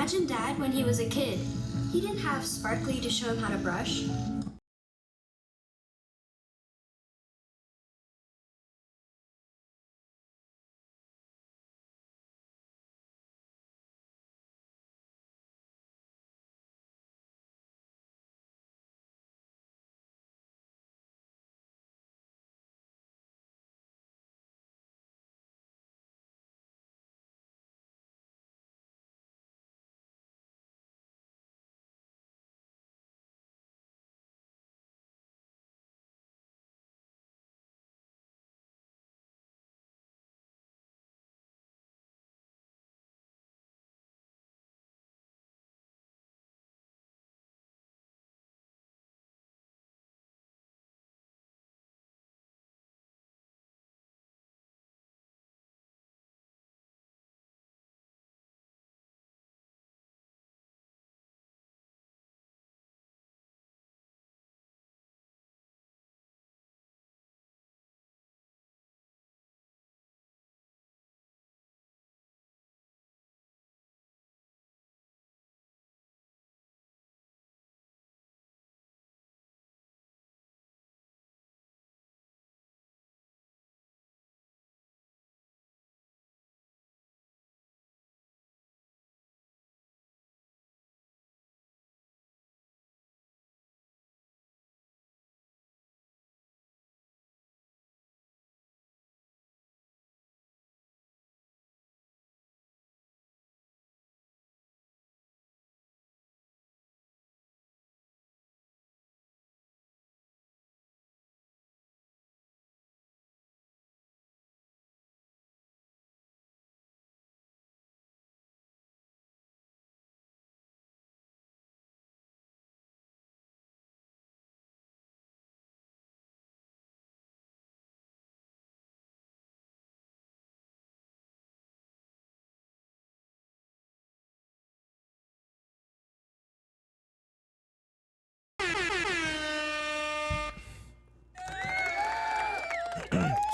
Imagine Dad when he was a kid. He didn't have Sparkly to show him how to brush.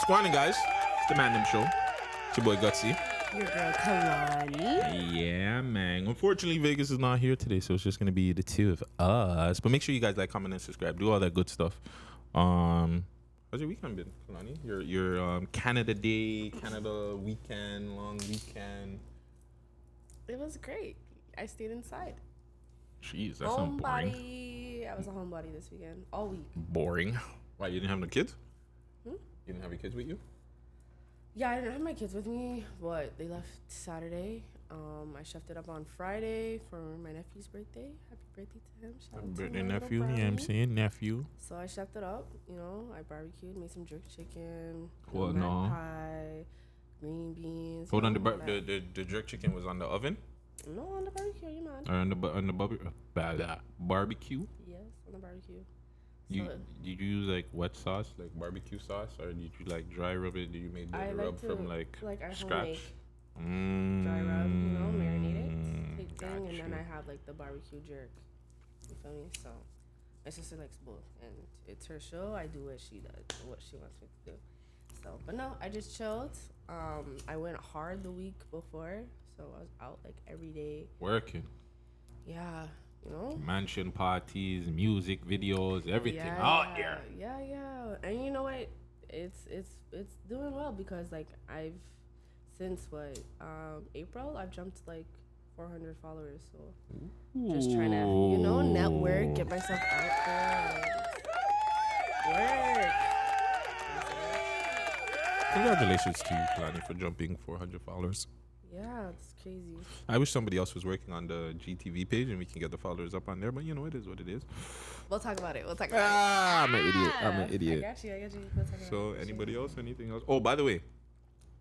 Squatting, guys. It's the Man Show. It's your boy Gutsy. Your girl Lani. Yeah, man. Unfortunately, Vegas is not here today, so it's just gonna be the two of us. But make sure you guys like, comment, and subscribe. Do all that good stuff. How's your weekend been, Lani? Your Canada Day, Canada weekend, long weekend. It was great. I stayed inside. Jeez, that's not boring. Homebody. I was a homebody this weekend, all week. Boring. Why, you didn't have no kids? You didn't have your kids with you? Yeah, I didn't have my kids with me, but they left Saturday. I chefed it up on Friday for my nephew's birthday. Happy birthday to him. Shout out Birthday to my nephew, little yeah, I'm brownie. saying nephew. So I chefed it up, I barbecued, made some jerk chicken, Well, mac no. pie, green beans. Hold on, all that. the jerk chicken was on the oven? No, on the barbecue, you mad? Or on the barbecue? Yes, on the barbecue. You So did you use like wet sauce, like barbecue sauce, or did you like dry rub it? Did you make the I rub like to, from like I scratch? homemade dry rub, marinate it, take thing, and then Gotcha. I have like the barbecue jerk. You feel me? So my sister likes both, and it's her show. I do what she does, what she wants me to do. So, but no, I just chilled. I went hard the week before, so I was out like every day. Working. Yeah, Mansion parties, music videos, everything out here. Yeah, and you know what? It's doing well because like I've since April I've jumped like 400 followers. So just trying to network, get myself out there, and work. Congratulations to you, Lani, for jumping 400 followers. Yeah, it's crazy. I wish somebody else was working on the GTV page and we can get the followers up on there, but it is what it is. We'll talk about it. I'm an idiot. I got you. We'll talk about So it. anybody else? Anything else? Oh, by the way,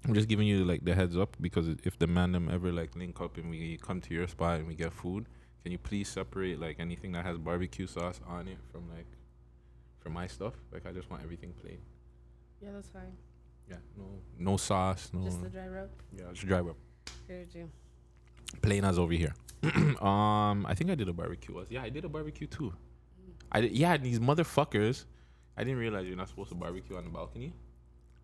I'm just giving you like the heads up because if the man them ever like link up and we come to your spot and we get food, can you please separate like anything that has barbecue sauce on it from my stuff? Like I just want everything plain. Yeah, that's fine. Yeah, no sauce, no. Just the dry rub. Yeah, just dry rub. Here, Jim. Plain as over here. I think I did a barbecue. I did a barbecue too. These motherfuckers. I didn't realize you're not supposed to barbecue on the balcony.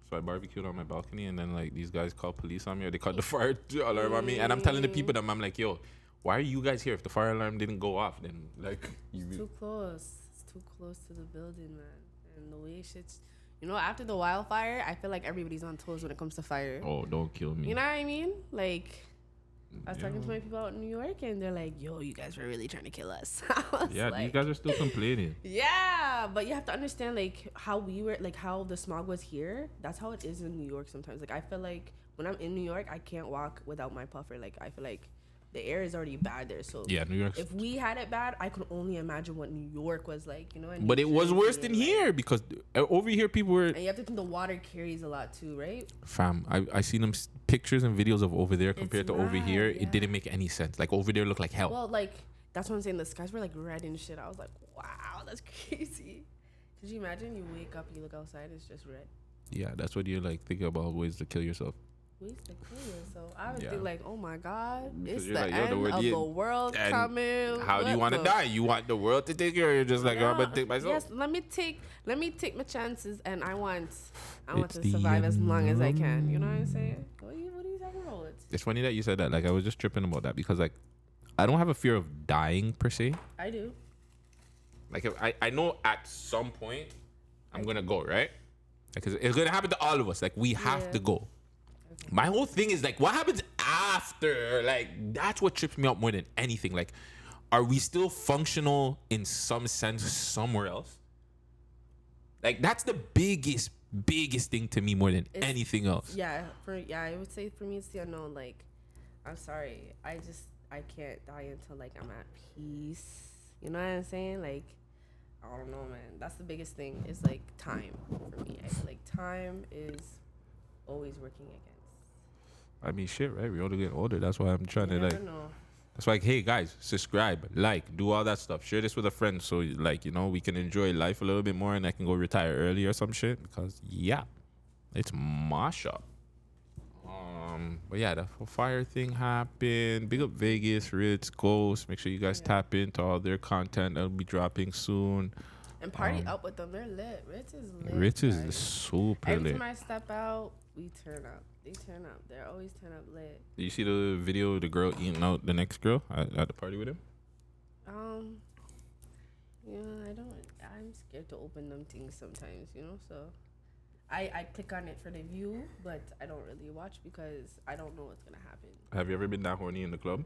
So I barbecued on my balcony, and then like these guys called police on me, or they called the fire alarm on me, and I'm telling the people that I'm like, yo, Why are you guys here? If the fire alarm didn't go off, then like It's too close. It's too close to the building, man. And the way shit's, you know, after the wildfire, I feel like everybody's on toes when it comes to fire. Oh, don't kill me. You know what I mean? Like, I was talking to my people out in New York, and they're like, "Yo, you guys were really trying to kill us." Yeah, like, you guys are still complaining. Yeah, but you have to understand, like, how we were, like, how the smog was here. That's how it is in New York sometimes. Like, I feel like when I'm in New York, I can't walk without my puffer. Like, I feel like the air is already bad there. So Yeah, New York. if we had it bad, I could only imagine what New York was like, you know? And But it was worse than like, here because over here people were. And you have to think the water carries a lot too, right? Fam, I seen them pictures and videos of over there compared to over mad, here. yeah. It didn't make any sense. Like over there looked like hell. Well, like, that's what I'm saying. The skies were like red and shit. I was like, wow, that's crazy. Could you imagine you wake up, you look outside, it's just red? Yeah, that's what you're like thinking about ways to kill yourself. Ways to kill yourself. I would Yeah. think like, oh my God, Because it's you're the like, yo, end of the world and coming. How do you want to die? You want the world to take you, or you're just like, oh, I'm gonna take myself? Yes, let me take my chances, and I want It's to the survive as long as I end. can. You know what I'm saying? What are you talking about? It's funny that you said that. Like I was just tripping about that because like I don't have a fear of dying per se. I do. Like if I know at some point I'm gonna go, right? Because it's gonna happen to all of us. Like we have to go. My whole thing is like, what happens after? Like that's what trips me up more than anything. Like, are we still functional in some sense somewhere else? Like that's the biggest thing to me more than anything else. Yeah, I would say for me it's the unknown. Like, I'm sorry, I can't die until like I'm at peace. You know what I'm saying? Like, I don't know, man. That's the biggest thing. Is like time for me. I feel like time is always working against. I mean, shit, right? We all get older. That's why I'm trying to You like. never know. That's why, like, hey guys, subscribe, like, do all that stuff. Share this with a friend so, like, you know, we can enjoy life a little bit more, and I can go retire early or some shit. Because yeah, it's masha. But yeah, the fire thing happened. Big up Vegas, Ritz, Ghost. Make sure you guys tap into all their content that'll be dropping soon. And party up with them. They're lit. Ritz is lit. Ritz is guys. super Every lit. time I step out, we turn up. They turn up. They're always turn up lit. Did you see the video of the girl eating out the next girl at the party with him? Yeah, I'm scared to open them things sometimes, you know, so I click on it for the view, but I don't really watch because I don't know what's gonna happen. Have you ever been that horny in the club?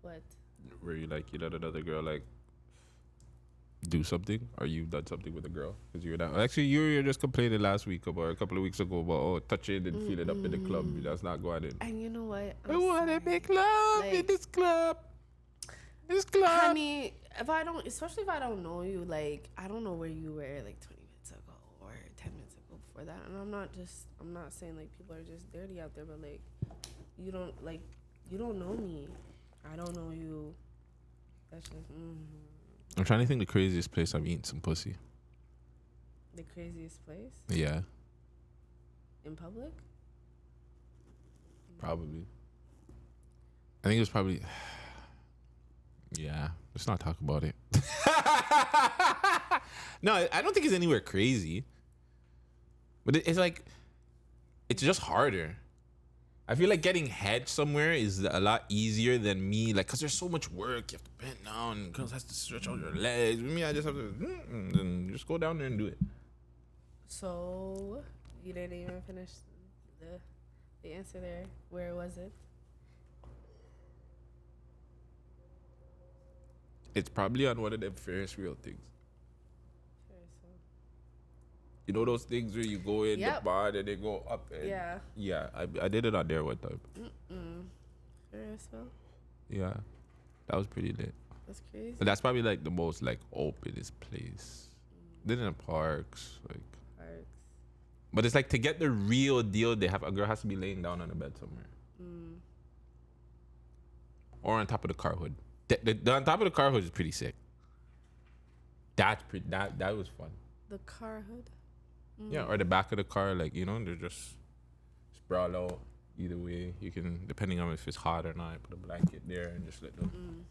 But Where you like, you let another girl like do something, or you done something with a girl because you're that. Actually, you were just complaining last week about a couple of weeks ago about touching and feel it up in the club. That's not going in. and you know what? I want to make love in Like- this club. This club. Honey, especially if I don't know you, like I don't know where you were like 20 minutes ago or 10 minutes ago before that, and I'm not saying like people are just dirty out there, but like you don't know me, I don't know you. That's just I'm trying to think the craziest place I've eaten some pussy. the craziest place Yeah, in public. probably. I think it was probably. Yeah, let's not talk about it. No, I don't think it's anywhere crazy. But it's like, it's just harder. I feel like getting head somewhere is a lot easier than me, like, because there's so much work. You have to bend down, and girls have to stretch out your legs. With me, I just have to, and just go down there and do it. So you didn't even finish the answer there. Where was it? It's probably on one of them Ferris wheel things. Sure, so. You know those things where you go in the Yep. bar and they go up? And Yeah. Yeah, I did it on there one time. Ferrisville? Yeah, that was pretty lit. That's crazy. But that's probably like the most like openest place. Then in the parks, like. Parks. But it's like to get the real deal, a girl has to be laying down on a bed somewhere, or on top of the car hood. The on top of the car hood is pretty sick. That's pretty. That was fun. The car hood? Yeah, or the back of the car, like, you know, they're just sprawl out. Either way, you can, depending on if it's hot or not, put a blanket there and just let them.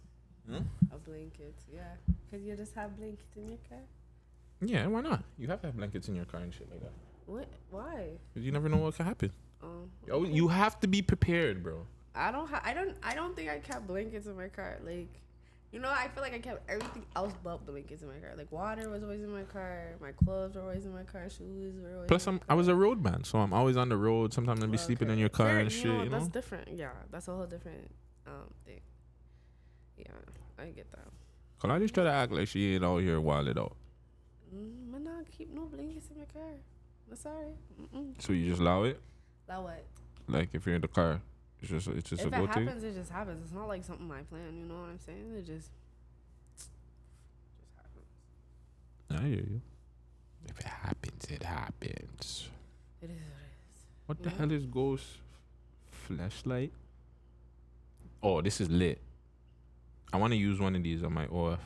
A blanket, yeah. Because you just have blankets in your car? Yeah, why not? You have to have blankets in your car and shit like that. What? Why? 'Cause you never know what can happen. Oh, You have to be prepared, bro. I don't think I kept blankets in my car. Like, you know, I feel like I kept everything else but blankets in my car. Like, water was always in my car. My clothes were always in my car. Shoes were always Plus, in my car. I was a road man, so I'm always on the road. Sometimes I'll be sleeping in your car Fair, and shit, you know? That's different. Yeah, that's a whole different thing. Yeah, I get that. Kalani's try to act like she ain't out here wilding out. I'm not keep no blankets in my car. I'm sorry. So you just allow it? Allow what? Like, if you're in the car, it's just If a it go thing? happens, it just happens. It's not like something I plan. You know what I'm saying? It just happens. I hear you. If it happens, it happens. It is what it is. What the hell is Ghost Flashlight? Oh, this is lit. I want to use one of these on my OF.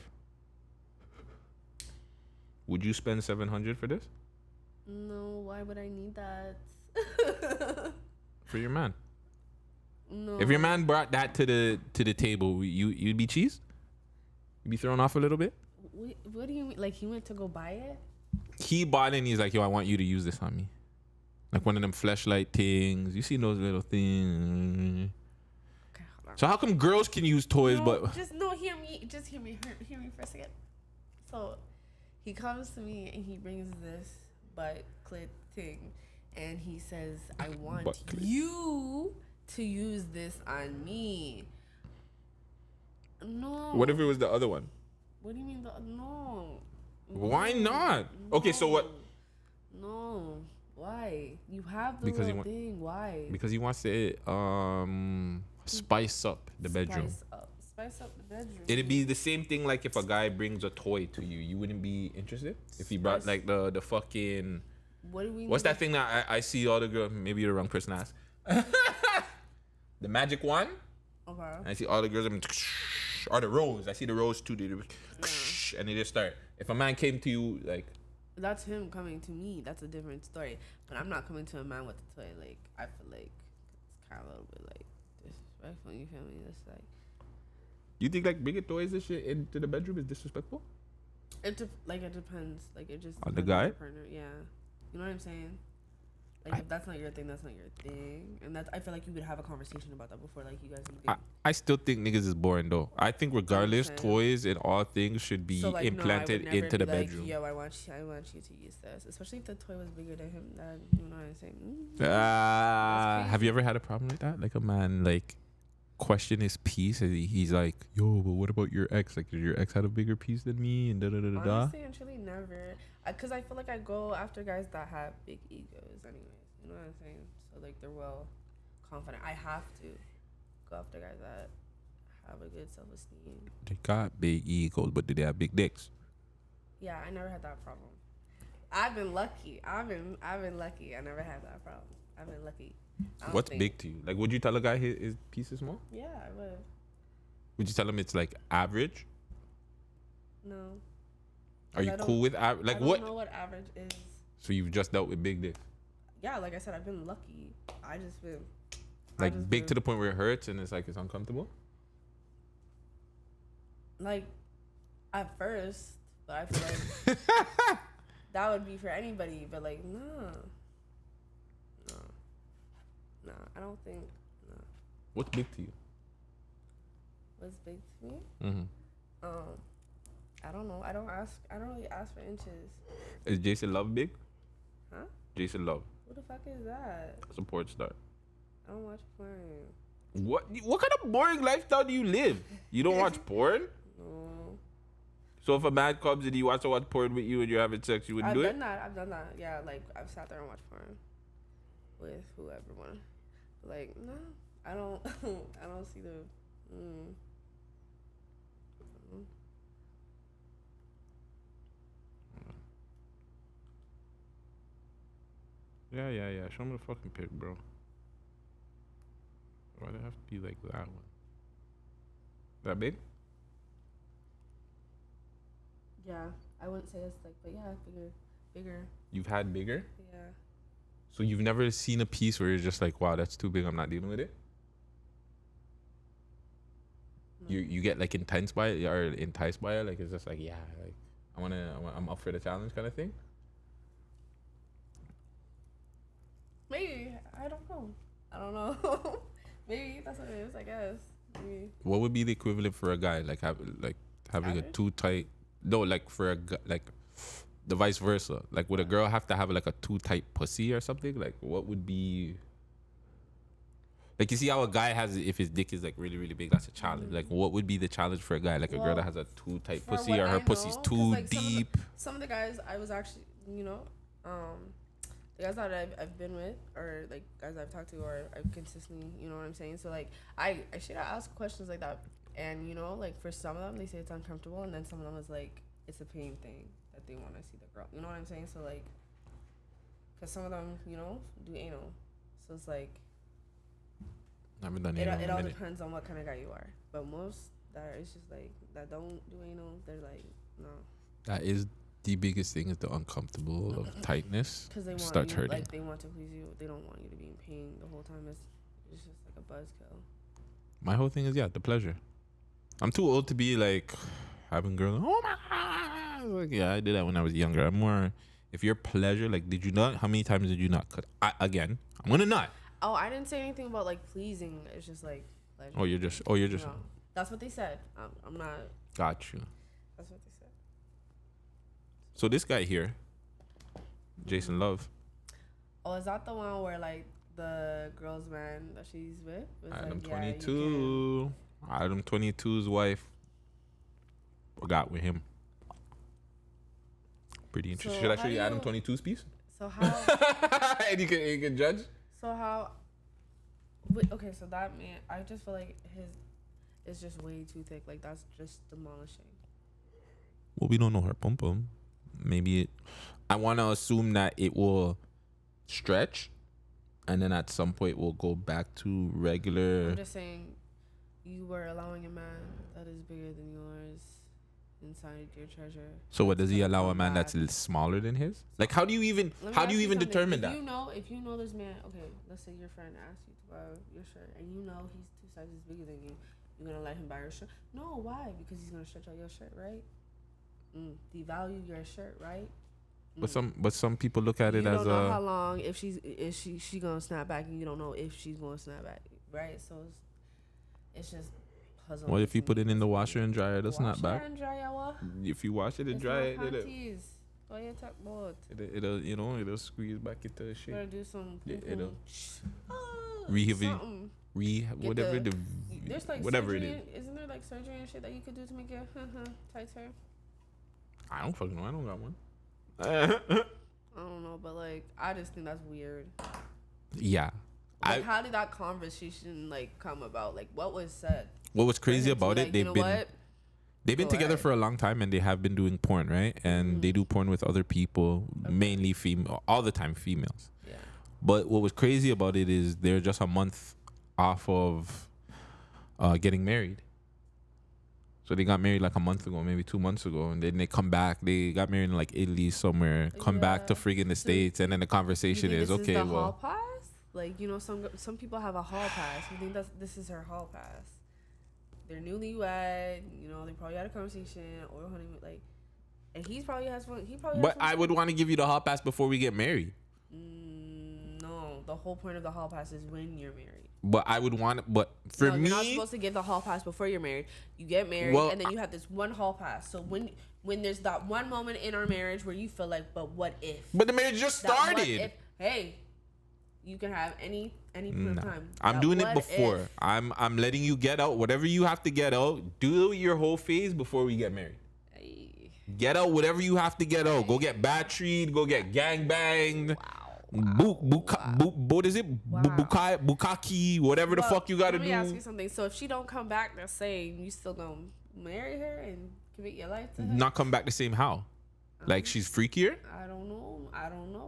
Would you spend $700 for this? No, why would I need that? For your man. No. If your man brought that to the table, you'd be cheesed? You'd be thrown off a little bit? What do you mean? Like, he went to go buy it? He bought it and he's like, yo, I want you to use this on me. Like one of them flashlight things. You see those little things? Okay, hold on. So how come girls can use toys, but... Just hear me. Just hear me for a second. So, he comes to me and he brings this butt clit thing. And he says, I want you to use this on me. No. What if it was the other one? What do you mean? No. Why not? Okay, so what? No. Why? You have the Because little thing. Why? Because he wants to spice up the bedroom. Spice up the bedroom. It'd be the same thing like if a guy brings a toy to you. You wouldn't be interested? If he brought like the fucking... What do we What's that thing that I see all the girls... Maybe you're the wrong person to ask. The magic wand? Okay. I see all the girls... Or the rose. I see the rose too. And they just start. If a man came to you like... That's him coming to me. That's a different story. But I'm not coming to a man with a toy. Like, I feel like it's kind of a little bit like disrespectful. You feel me? It's like... You think like bringing toys and shit into the bedroom is disrespectful? It depends. Like, it just on the depends guy? your partner. Yeah. You know what I'm saying? Like, if that's not your thing, that's not your thing. And that's, I feel like you would have a conversation about that before, like, you guys would get... I still think niggas is boring though. I think regardless, toys and all things should be So, like, implanted no, I would never into the be like, bedroom. Yo, I want you to use this, especially if the toy was bigger than him. Then you know what I'm saying? Have you ever had a problem with that? Like a man like question his piece and he's like, "Yo, but what about your ex? Like, did your ex had a bigger piece than me?" And da da da da. Honestly, and truly, never. Because I feel like I go after guys that have big egos, anyways. You know what I'm saying? So like they're well confident. I have to go after guys that have a good self-esteem. They got big egos, but do they have big dicks? Yeah, I never had that problem. I've been lucky. I've been lucky. I never had that problem. I've been lucky. What's big to you? Like, would you tell a guy his piece is small? Yeah, I would. Would you tell him it's like average? No. Are you cool with average? Like, what? I don't know what average is. So you've just dealt with big dicks? Yeah, like I said, I've been lucky. I just been... Like, big to the point where it hurts and it's like it's uncomfortable? Like, at first, but I feel like that would be for anybody, but like, no, I don't think, no. What's big to you? What's big to me? Mm-hmm. I don't know. I don't really ask for inches. Is Jason Love big? Huh? Jason Love. Who the fuck is that? Support star. I don't watch porn. What kind of boring lifestyle do you live? You don't watch porn? No. So if a man comes and he wants to watch porn with you and you're having sex, you wouldn't do it? I've done that. Yeah, like I've sat there and watched porn with whoever wanted. Like, no, I don't. I don't see the. Yeah. Show me the fucking pic, bro. Why'd it have to be like that one? That big? Yeah, I wouldn't say it's like, but yeah, bigger. You've had bigger? Yeah. So you've never seen a piece where you're just like, wow, that's too big, I'm not dealing with it? No. You get like enticed by it, like it's just like, yeah, like I'm up for the challenge kind of thing? Maybe. I don't know. Maybe that's what it is, I guess. Maybe. What would be the equivalent for a guy having a Average? too tight? No, like for a guy, like the vice versa. Like would a girl have to have like a too tight pussy or something? Like what would be? Like you see how a guy has if his dick is like really really big, that's a challenge. Like what would be the challenge for a guy? Like a girl that has a too tight For pussy what or her I pussy's know, 'cause, too like, deep. Some of the guys I was actually, the guys that I've been with, or like guys I've talked to, or I've consistently, you know what I'm saying. So like I should ask questions like that, and like for some of them they say it's uncomfortable, and then some of them is like it's a pain thing that they want to see the girl. You know what I'm saying? So like, cause some of them do anal, so it's like. I haven't done It all depends on what kind of guy you are, but most that it's just like that don't do anal, they're like no. That is the biggest thing is the uncomfortable of tightness. Because they want starts you, hurting. like they want to please you. They don't want you to be in pain the whole time. It's just like a buzzkill. My whole thing is the pleasure. I'm too old to be like having girls. Oh my god! Like, yeah, I did that when I was younger. I'm more. If your pleasure, like, did you not? How many times did you not? Again, I'm gonna not. Oh, I didn't say anything about like pleasing. It's just like pleasure. Oh, you're just. No. That's what they said. I'm not. Got you. That's what they said. So this guy here, Jason Love. Oh, is that the one where like the girl's man that she's with was Adam like, 22. Adam 22's wife got with him. Pretty interesting. So Should I show how you do Adam you- 22's piece? So how? And you can judge. So how? Wait, okay, so that man, I just feel like his is just way too thick. Like that's just demolishing. Well, we don't know her pum pum. Maybe it. I want to assume that it will stretch, and then at some point we'll go back to regular. I'm just saying, you were allowing a man that is bigger than yours inside your treasure. So what does he Gonna allow a come man back. that's smaller than his? Like how do you even Let me how ask do you even something. determine If that? if you know this man, okay, let's say your friend asked you to buy your shirt, and you know he's 2 sizes bigger than you, you're gonna let him buy your shirt? No, why? Because he's gonna stretch out your shirt, right? Devalue your shirt, right? But some people look at You it don't as know how a long if she gonna snap back, and you don't know if she's gonna snap back, right? So it's just puzzling. what if you to put me. it in the washer and dryer? It'll snap back. Washer and dryer, what? If you wash it and It's dry not it, panties. Why you talk about? it'll squeeze back into Gotta shape. do some. It'll Rehab. whatever the There's like whatever it surgery, is. Isn't there like surgery and shit that you could do to make your tighter? I don't fucking know. I don't got one. I don't know, but like I just think that's weird. Yeah. Like, how did that conversation like come about? Like, what was said? What was crazy For him to, about like, it? They've been Go together ahead. for a long time, and they have been doing porn, right? And they do porn with other people, mainly female, all the time females. Yeah. But what was crazy about it is they're just a month off of getting married. So they got married like a month ago, maybe 2 months ago, and then they come back. They got married in like Italy somewhere, come back to Yeah. friggin' the States, and then the conversation You is think this okay. the hall Well, pass? Like, some people have a hall pass. You think this is her hall pass? They're newlywed. They probably had a conversation or honeymoon. Like, and he's probably has fun. He probably. but I would want to give you the hall pass before we get married. No, the whole point of the hall pass is when you're married. But I would want, but for No, me, you're not supposed to give the hall pass before you're married. You get married, Well, and then you have this one hall pass. So when there's that one moment in our marriage where you feel like, but what if? but the marriage just That what started. if- hey, you can have any point of time. I'm That doing it what before. if? I'm letting you get out whatever you have to get out. Do your whole phase before we get married. Hey, Get out whatever you have to get out. Go get battered. Go get gang banged. wow. What is it? Wow. Bukaki, whatever the Well, fuck you gotta let me ask do. you something. So if she don't come back the same, you still gonna marry her and commit your life to her? Not come back the same how? Like she's freakier? I don't know.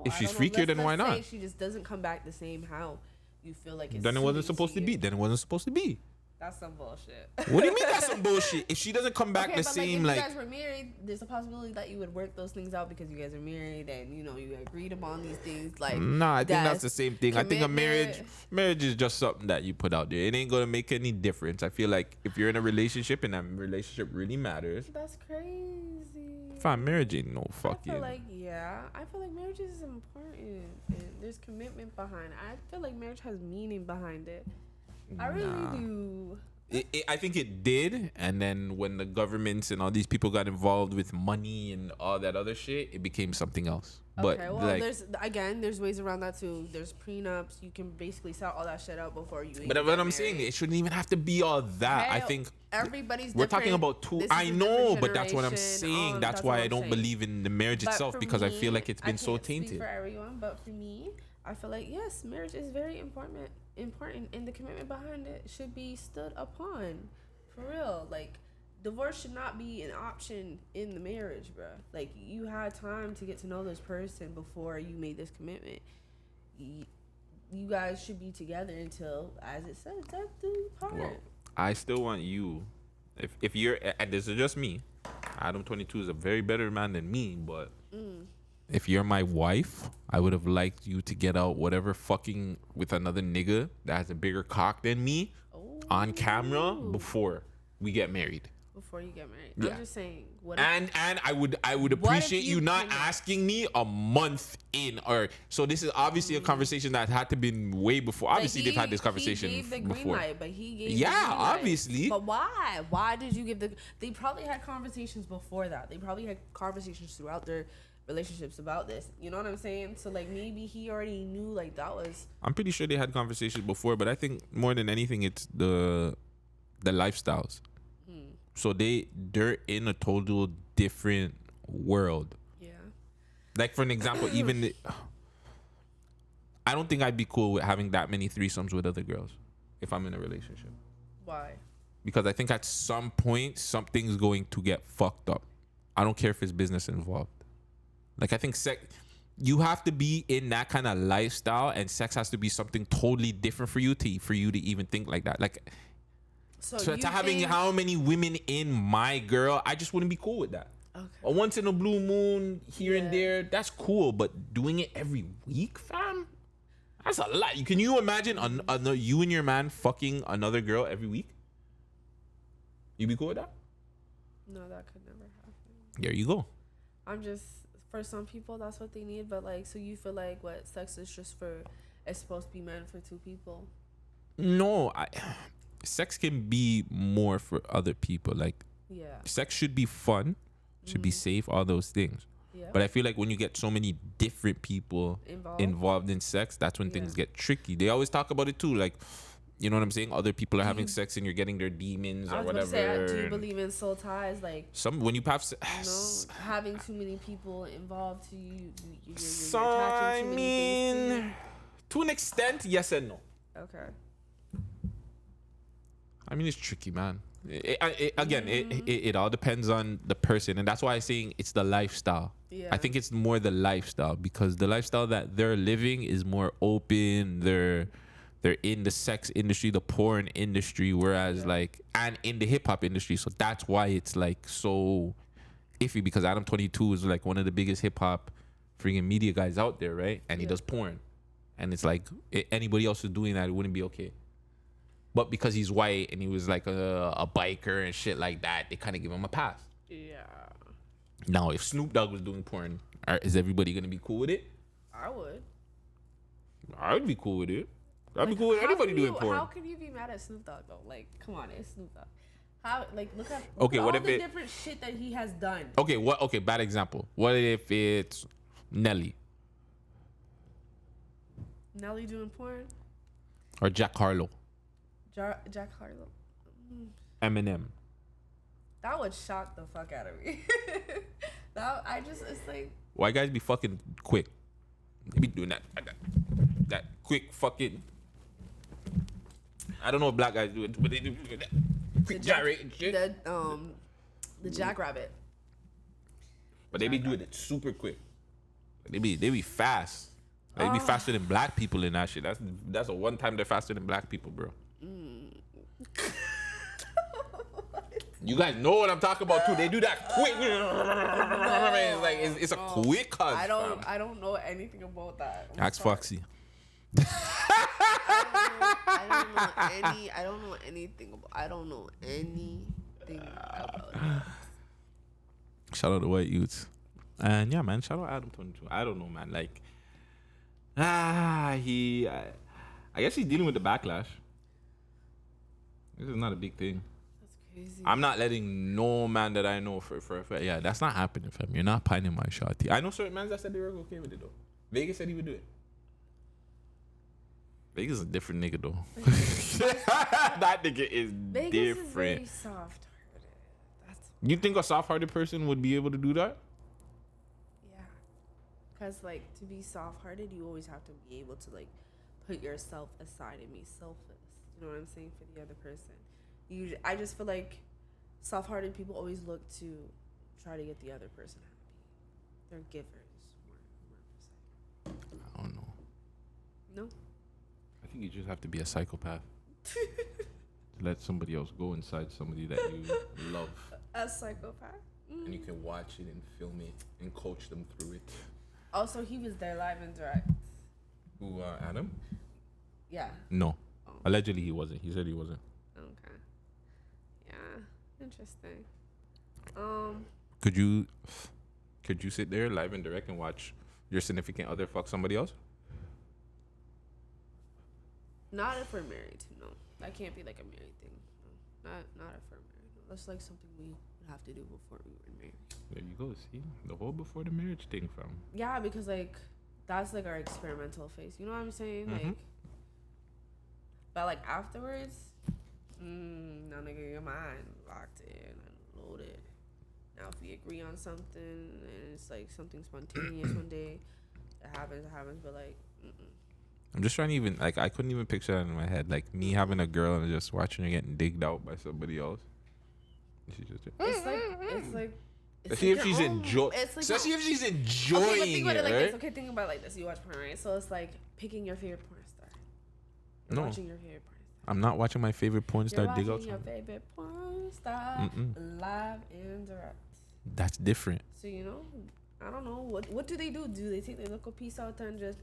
If I she's don't know. freakier, then why let's say not? she just doesn't come back the same how you feel like it's Then it wasn't suiting supposed to you. be. Then it wasn't supposed to be. That's some bullshit. What do you mean that's some bullshit? If she doesn't come back Okay, the but same, like, like, if you guys were married, there's a possibility that you would work those things out because you guys are married and you agreed upon these things. Like, nah, I think that's the same thing. I think a commitment. marriage is just something that you put out there. It ain't gonna make any difference. I feel like if you're in a relationship and that relationship really matters, That's crazy. fine, marriage ain't no I fucking. feel like marriage is important and there's commitment behind it. I feel like marriage has meaning behind it. I really do. I think it did, and then when the governments and all these people got involved with money and all that other shit, it became something else. But Okay, well, like, there's ways around that too. There's prenups. You can basically sell all that shit out before you. but what I'm saying, it shouldn't even have to be all that. I think everybody's. we're talking about two. I know, but that's what I'm generation. saying. That's why I don't believe in the marriage But itself, for because I me, feel like it's been so can't speak tainted. for everyone, but for me, I feel like yes, marriage is very important, and the commitment behind it should be stood upon, for real. Like, divorce should not be an option in the marriage, bro. Like, you had time to get to know this person before you made this commitment. You guys should be together until, as it says, death do part. Well, I still want you. If you're, and this is just me, Adam 22 is a very better man than me, but if you're my wife, I would have liked you to get out whatever fucking with another nigga that has a bigger cock than me on camera before we get married. Before you get married. Yeah. I'm just saying. And I would appreciate you not asking me a month in, or so this is obviously a conversation that had to been way before. Obviously they've had this conversation he gave the green before. light, but he gave Yeah, the green light. obviously. But why? Why did you give the? They probably had conversations before that. They probably had conversations throughout their relationships about this. You know what I'm saying? So like maybe he already knew like that was. I'm pretty sure they had conversations before, but I think more than anything, it's the lifestyles. So they're in a total different world. Yeah. Like for an example, even I don't think I'd be cool with having that many threesomes with other girls if I'm in a relationship. Why? Because I think at some point something's going to get fucked up. I don't care if it's business involved. Like I think you have to be in that kind of lifestyle, and sex has to be something totally different for you to even think like that. Like. So to having how many women in my girl, I just wouldn't be cool with that. Okay. A once in a blue moon here and there, that's cool. But doing it every week, fam, that's a lot. Can you imagine you and your man fucking another girl every week? You be cool with that? No, that could never happen. There you go. I'm just, for some people, that's what they need. But like, so you feel like what sex is just for? It's supposed to be meant for two people. No, sex can be more for other people. Like, sex should be fun, should be safe, all those things. Yeah. But I feel like when you get so many different people involved in sex, that's when things get tricky. They always talk about it too. Like, you know what I'm saying? Other people are having sex and you're getting their demons or whatever. I do believe in soul ties. Like, when you have having too many people involved to you, you're attaching too many things to an extent, yes and no. Okay. I mean, it's tricky, man. It all depends on the person, and that's why I'm saying it's the lifestyle. Yeah. I think it's more the lifestyle, because the lifestyle that they're living is more open. They're in the sex industry, the porn industry, whereas and in the hip hop industry. So that's why it's like so iffy, because Adam 22 is like one of the biggest hip hop freaking media guys out there, right? And he does porn, and it's like anybody else is doing that, it wouldn't be okay. But because he's white and he was like a biker and shit like that, they kind of give him a pass. Yeah. Now, if Snoop Dogg was doing porn, is everybody going to be cool with it? I would. I would be cool with it. I'd be cool with anybody doing porn. How can you be mad at Snoop Dogg, though? Like, come on, it's Snoop Dogg. How, like, look at what all if the different shit that he has done. Okay, bad example. What if it's Nelly? Nelly doing porn? Or Jack Harlow? Jack Harlow. Eminem. That would shock the fuck out of me. It's like. White guys be fucking quick. They be doing that quick fucking. I don't know what black guys do it, but they do that quick gyrate and shit. The jackrabbit. But they be doing it super quick. They be fast. They be faster than black people in that shit. That's a one time they're faster than black people, bro. You guys know what I'm talking about too. They do that quick. It's like it's a quick hug. I don't know anything about that. Ask Foxy. I don't know anything about it. Shout out to white youths. And yeah, man, shout out Adam 22. I don't know, man. Like, I guess he's dealing with the backlash. This is not a big thing. That's crazy. I'm not letting no man that I know for yeah, that's not happening, fam. You're not pining my shawty. I know certain men that said they were okay with it though. Vegas said he would do it. Vegas is a different nigga though. That nigga is Vegas different. is very soft-hearted. That's You think a soft-hearted person would be able to do that? yeah. Cause like to be soft-hearted, you always have to be able to like put yourself aside and be selfless. You know what I'm saying, for the other person. I just feel like soft-hearted people always look to try to get the other person happy. They're givers. More per se. I don't know. No. I think you just have to be a psychopath. To let somebody else go inside somebody that you love. A psychopath. And you can watch it and film it and coach them through it. Also, he was there live and direct. Who, Adam? Yeah. No. Oh. Allegedly he wasn't. He said he wasn't. Okay. Yeah. Interesting. Could you sit there live and direct and watch your significant other fuck somebody else? Not if we're married. No, that can't be like a married thing. No. Not if we're married. No. That's like something we would have to do before we were married. There you go. See the whole before the marriage thing, fam. Yeah, because like that's like our experimental phase. You know what I'm saying? Mhm. Like, but like afterwards, now nigga, your mind locked in and loaded. Now if we agree on something and it's like something spontaneous one day, it happens. But like, I'm just trying to even like I couldn't even picture that in my head. Like me having a girl and just watching her getting digged out by somebody else. She just it's like. especially if she's enjoying. It's like Especially if she's enjoying okay, but think about it like right? this. Okay, think about it like this. You watch porn, right? So it's like picking your favorite porn star. You're watching your favorite porn star. I'm not watching my favorite porn star dig out. You're watching your favorite porn star live and direct. That's different. So you know, I don't know what do they do? Do they take their little piece out and just?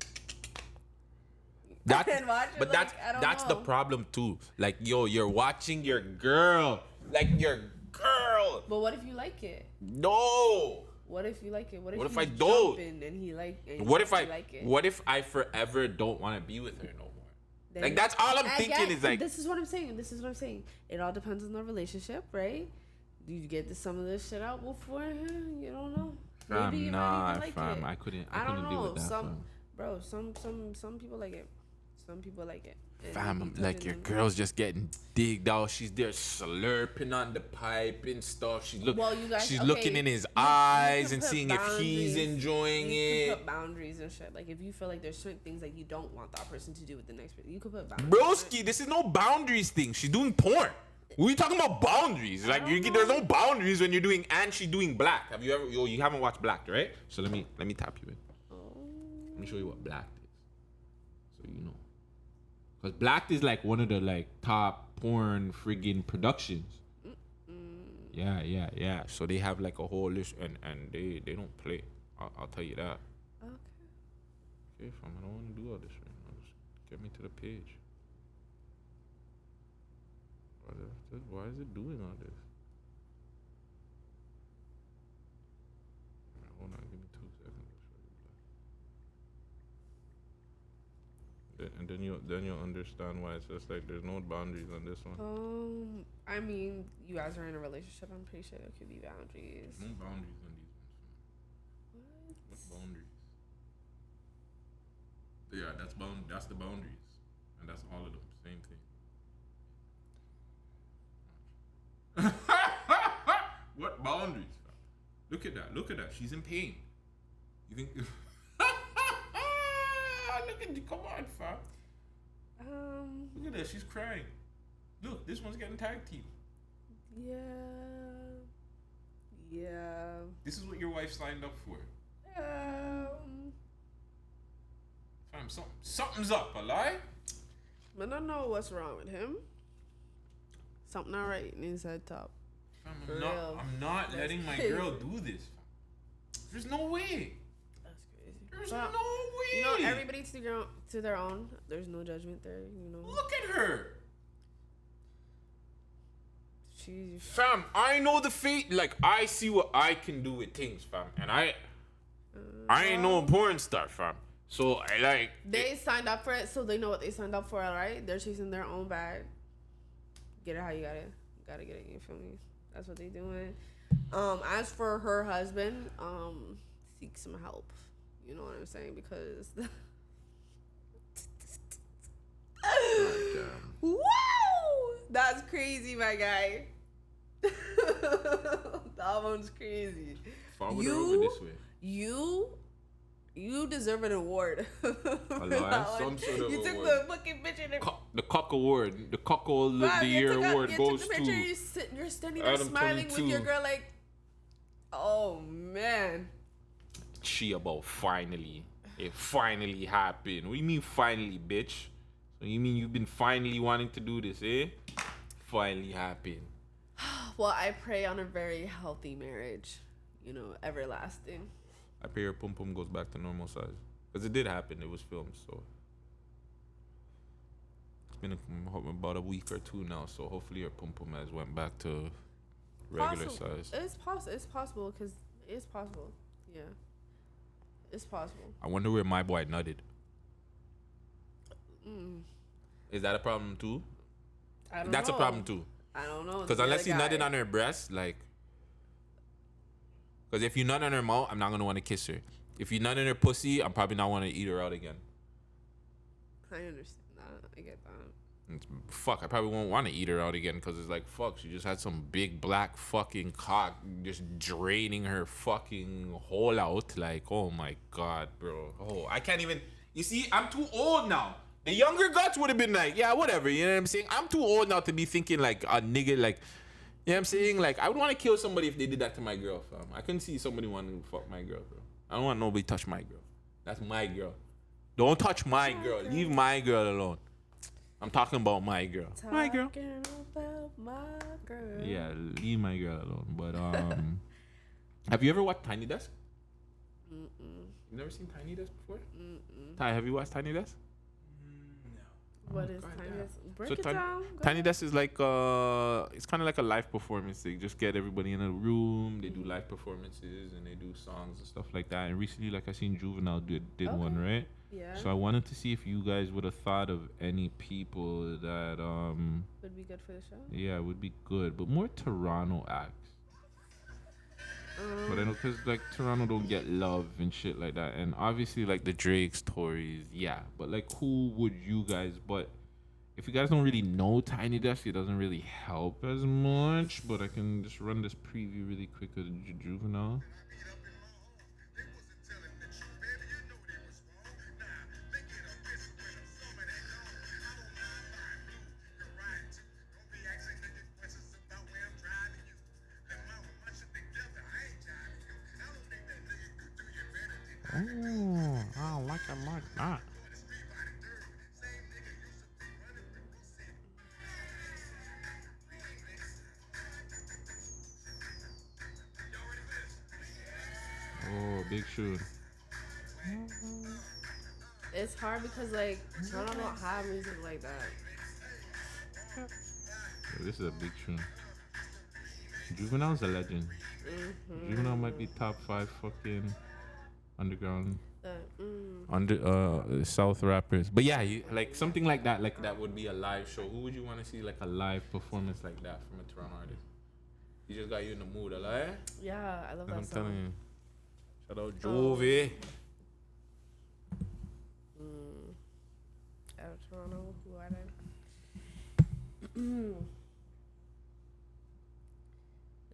That's and watch it? but Like, I don't that's know. the problem too. Like you're watching your girl, like your girl. But what if you like it? No. What if you like it? What What if he's I don't? jumping and he like? And What if he I? like it? What if I forever don't want to be with her no more? Then Like that's all I'm thinking again, is like. this is what I'm saying. It all depends on the relationship, right? Do you get some of this shit out beforehand? You don't know. Maybe you might even like fam, it. I couldn't I don't deal know. with that. fam. Bro, some people like it. Some people like it. And Fam, you I'm be like touching your them. girl's just getting digged out. She's there slurping on the pipe and stuff. She's okay, looking in his you eyes can and put seeing if he's boundaries. enjoying You it. can put boundaries and shit. Like if you feel like there's certain things that you don't want that person to do with the next person, you could put boundaries. Broski, this is no boundaries thing. She's doing porn. We talking about boundaries. Like there's no boundaries when you're doing and she's doing black. Have you ever? You haven't watched Black, right? So let me tap you in. Let me show you what Black is, so you know. Cause Black is like one of the like top porn friggin' productions. Yeah. So they have like a whole list and they don't play. I'll tell you that. Okay, fam, I don't want to do all this right now. Just get me to the page. Why is it doing all this? Hold on, give me 2 seconds. And then you'll understand why it's just like there's no boundaries on this one. I mean, you guys are in a relationship. I'm pretty sure there could be boundaries. No boundaries on these ones. What boundaries? Yeah, that's the boundaries, and that's all of them. Same thing. What boundaries? Fam? Look at that. She's in pain. You think? Look at come on, fam. Look at that. She's crying. Look, this one's getting tag team. Yeah. This is what your wife signed up for. Fam, something's up, a lie? I don't know what's wrong with him. Something not right in his head top. Fam, real. I'm not letting my crazy. girl do this. Fam. There's no way. That's crazy. There's But, no way. you know, everybody to their own. There's no judgment there. You know. Look at her. She's Fam, I know the fate. Like, I see what I can do with things, fam. And I ain't no porn star, fam. So, I like... They signed up for it, so they know what they signed up for, all right? They're chasing their own bag. get it how you gotta get it. You feel me? That's what they doing. As for her husband, seek some help. You know what I'm saying? Because woo, that's crazy, my guy. That one's crazy. Forward or over this way? You deserve an award. Some sort of you award. took the fucking picture. The Cock Award. The Cockle of the Year award goes to... You're standing there Adam smiling 22. with your girl like, oh, man. She about finally. It finally happened. What do you mean finally, bitch? So you mean you've been finally wanting to do this, eh? Finally happened. Well, I pray on a very healthy marriage. You know, everlasting. I pray her pum pum goes back to normal size. Because it did happen. It was filmed, so. It's been about a week or two now, so hopefully her pum pum has went back to regular size. It's possible, because it's possible. Yeah. It's possible. I wonder where my boy nutted. Is that a problem too? I don't That's know. a problem too. I don't know. Because unless he nutted on her breast, like... Because if you nut on her mouth, I'm not going to want to kiss her. If you nut in her pussy, I'm probably not want to eat her out again. I understand that. I get that. Fuck, I probably won't want to eat her out again because it's like, fuck, she just had some big black fucking cock just draining her fucking hole out. Like, oh my God, bro. Oh, I can't even... You see, I'm too old now. The younger guts would have been like, yeah, whatever. You know what I'm saying? I'm too old now to be thinking like a nigga, like... You know what I'm saying? Like, I would want to kill somebody if they did that to my girl, fam. I couldn't see somebody wanting to fuck my girl, bro. I don't want nobody to touch my girl. That's my girl. Don't touch my girl. Leave my girl alone. I'm talking about my girl. My girl. About my girl. Yeah, leave my girl alone. But, have you ever watched Tiny Desk? Mm-mm. You never seen Tiny Desk before? Mm-mm. Ty, have you watched Tiny Desk? What is God Tiny damn. Desk? Break So it down. Go Tiny ahead. Desk is like it's kind of like a live performance. They just get everybody in a room. They do live performances and they do songs and stuff like that. And recently, like I seen Juvenile did one, right? Yeah. So I wanted to see if you guys would have thought of any people that would be good for the show. yeah, would be good, but more Toronto acts. But I know because like Toronto don't get love and shit like that, and obviously like the Drake's, Tories, yeah. But like, who would you guys? But if you guys don't really know Tiny Desk, it doesn't really help as much. But I can just run this preview really quick of Juvenile. Oh, I don't like it like that. Oh, big shoe. It's hard because like Toronto don't have music like that. Yeah, this is a big tune. Juvenile's a legend. Juvenile might be top 5 fucking underground South rappers. But yeah, like something like that would be a live show. Who would you want to see like a live performance like that from a Toronto artist? He just got you in the mood, eh? Yeah, I love that I'm song. telling you. Shout out Jove. Out of Toronto, who are they?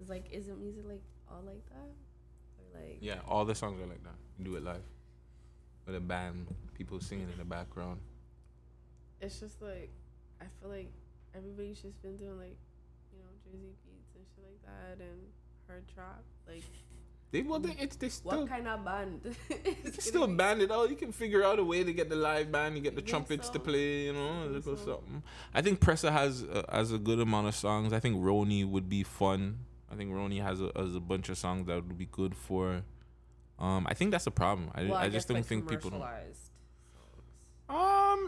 It's like, isn't music like all like that? Or like, Yeah, all the songs are like that. You do it live. With a band, people singing in the background. it's just like, I feel like everybody's just been doing like, you know, Jersey beats and shit like that, and her trap. Like, They still what kind of band? it's still band it out. You can figure out a way to get the live band. You get the You think trumpets so? to play. You know, a You think little so? something. I think Pressa has a good amount of songs. I think Roni would be fun. I think Roni has a bunch of songs that would be good for. I think that's a problem. I just don't think people don't.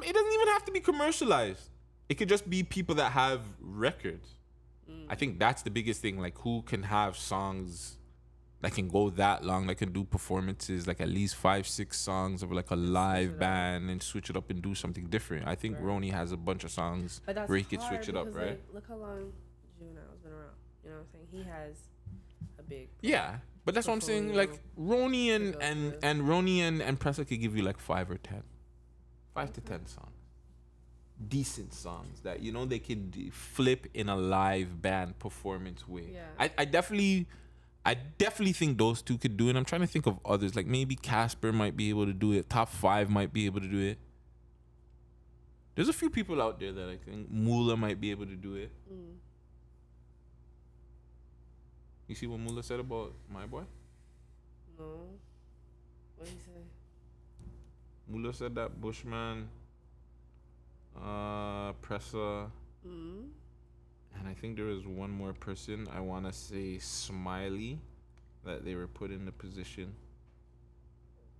It doesn't even have to be commercialized. It could just be people that have records. I think that's the biggest thing. Like, who can have songs that can go that long, that can do performances like at least 5-6 songs of like a live band and switch it up and do something different. I think Roni has a bunch of songs where he can switch it up, right? Like, look how long Juvenile's been around. You know what I'm saying? He has a big but that's what I'm saying. Like Roni and Roni and Pressa could give you like 5 or 10, 5 to 10 songs, decent songs that they could flip in a live band performance way. Yeah. I definitely think those two could do it. I'm trying to think of others. Like maybe Casper might be able to do it. Top 5 might be able to do it. There's a few people out there that I think Mula might be able to do it. You see what Mula said about my boy? No. What did he say? Mula said that Bushman, Pressa, and I think there was one more person. I want to say Smiley, that they were put in the position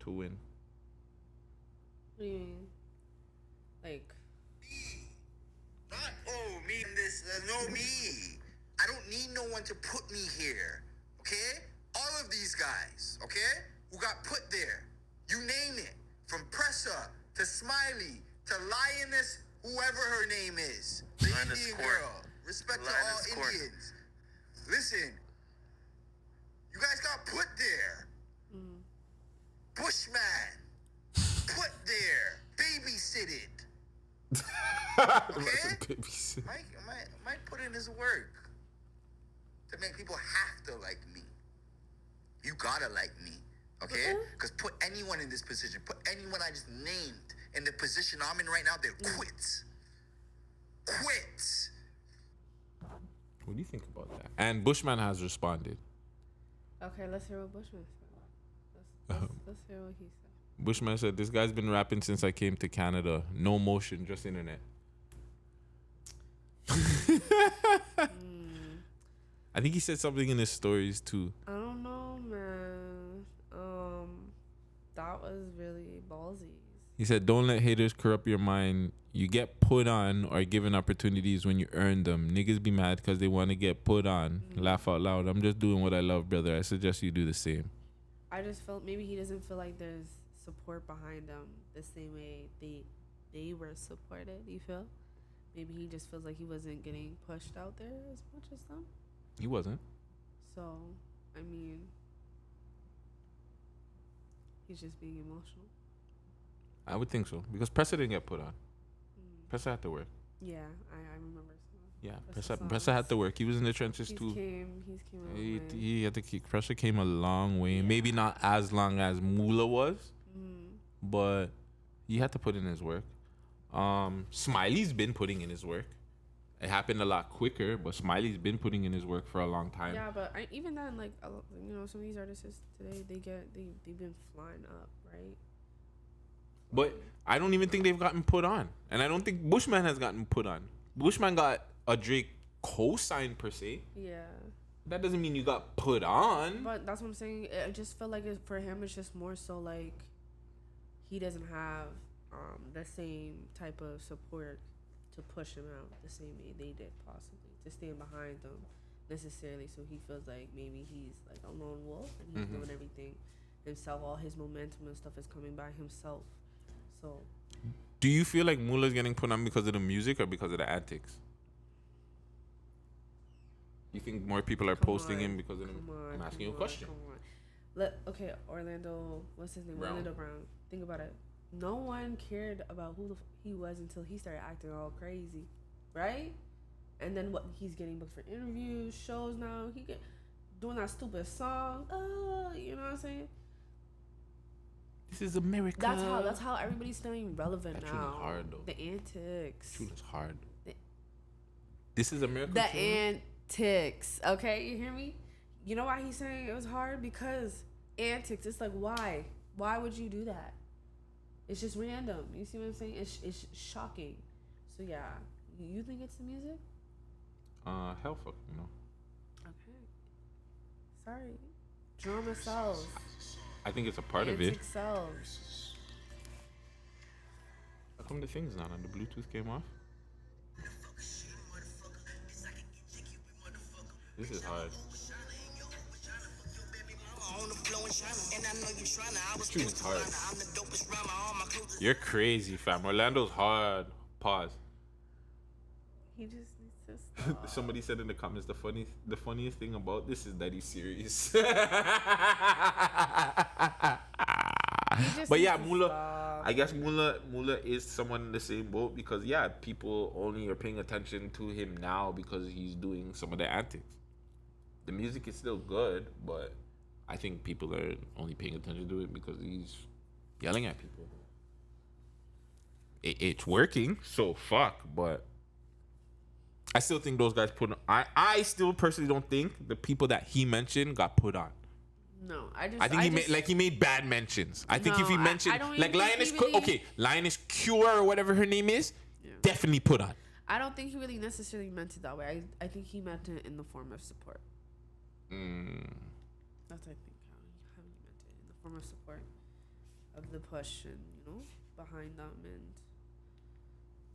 to win. What do you mean? Like, me this, no me. I don't need no one to put me here, okay? All of these guys, okay, who got put there, you name it, from Pressa to Smiley to Lioness, whoever her name is, the Indian girl. Respect to all Indians. Listen, you guys got put there. Bushman, put there, babysitted. Okay? Mike put in his work to make people have to like me. You gotta like me, okay? Because put anyone in this position, put anyone I just named in the position I'm in right now, they're quits. Quits. What do you think about that? And Bushman has responded. okay, let's hear what Bushman said. Let's hear what he said. Bushman said, "This guy's been rapping since I came to Canada. No motion, just internet." I think he said something in his stories too. I don't know, man. That was really ballsy. He said, "Don't let haters corrupt your mind. You get put on or given opportunities when you earn them. Niggas be mad because they want to get put on. Laugh out loud. I'm just doing what I love, brother. I suggest you do the same." I just felt maybe he doesn't feel like there's support behind them the same way they were supported. You feel? Maybe he just feels like he wasn't getting pushed out there as much as them. He wasn't. So, I mean, he's just being emotional. I would think so because Pressa didn't get put on. Pressa had to work. Yeah, I remember. Yeah, Pressa had to work. He was in the trenches too. He's came a long way. He had to keep. Pressa came a long way. Yeah. Maybe not as long as Mula was, but he had to put in his work. Smiley's been putting in his work. It happened a lot quicker, but Smiley's been putting in his work for a long time. Yeah, but even then, like, some of these artists today, they've been flying up, right? But I don't even think they've gotten put on, and I don't think Bushman has gotten put on. Bushman got a Drake co-sign per se. Yeah. That doesn't mean you got put on. But that's what I'm saying. I just feel like for him, it's just more so like he doesn't have the same type of support to push him out the same way they did, possibly to stand behind them necessarily. So he feels like maybe he's like a lone wolf and he's doing everything himself. All his momentum and stuff is coming by himself. So, do you feel like Mula's getting put on because of the music or because of the antics? You think more people are posting him because of him? I'm asking you a question. Okay, Orlando, what's his name? Brown. Orlando Brown. Think about it. No one cared about who he was until he started acting all crazy, right? And then what? He's getting booked for interviews, shows now. He get doing that stupid song. You know what I'm saying? This is America. That's how everybody's staying relevant that now. Tune is hard though. The antics. Tune is hard. This is America. The antics. Okay, you hear me? You know why he's saying it was hard? Because antics. It's like, why? Why would you do that? It's just random. You see what I'm saying? It's shocking. So yeah, you think it's the music? Hell fuck, Okay. Sorry. Drama sells. I think it's a part of it. Antics sells. How come the thing's not on? The Bluetooth came off? This is hard. This tune is hard. You're crazy, fam. Orlando's hard. Pause. He just needs to stop. Somebody said in the comments the funniest thing about this is that he's serious. But yeah, Mula. I guess Mula is someone in the same boat because yeah, people only are paying attention to him now because he's doing some of the antics. The music is still good, but I think people are only paying attention to it because he's yelling at people. It's working, so fuck. But I still think those guys put on. I still personally don't think the people that he mentioned got put on. No, I think he made bad mentions. I think if he mentioned like Lioness, Lioness Cure or whatever her name is, definitely put on. I don't think he really necessarily meant it that way. I think he meant it in the form of support. That's I think how he meant it, in the form of support of the push and behind them, and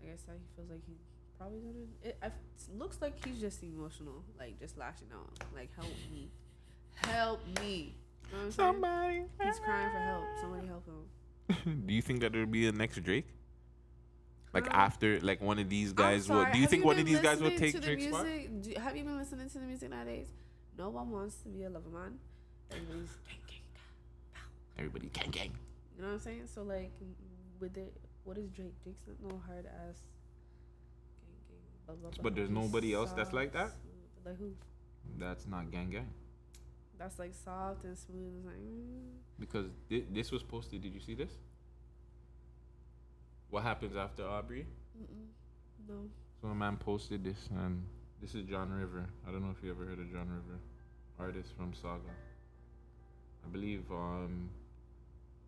I guess how he feels like he probably done it. It looks like he's just emotional, like just lashing out, like help me. You know what I'm Somebody. saying? He's crying for help. Somebody help him. Do you think that it'll be the next Drake? Like after, like one of these guys will. Do you think one of these guys will take Drake's spot? Have you been listening to the music nowadays? No one wants to be a lover man. Everybody's gang gang. Pow. Everybody gang gang. You know what I'm saying? So like, with it, what is Drake? Drake's not no hard ass gang gang. Blah, blah, blah. But there's nobody else that's like that. Like who? That's not gang gang. That's like soft and smooth. It's like, Because this was posted. Did you see this? What happens after Aubrey? No. So a man posted this, and this is John River. I don't know if you ever heard of John River, artist from Saga. I believe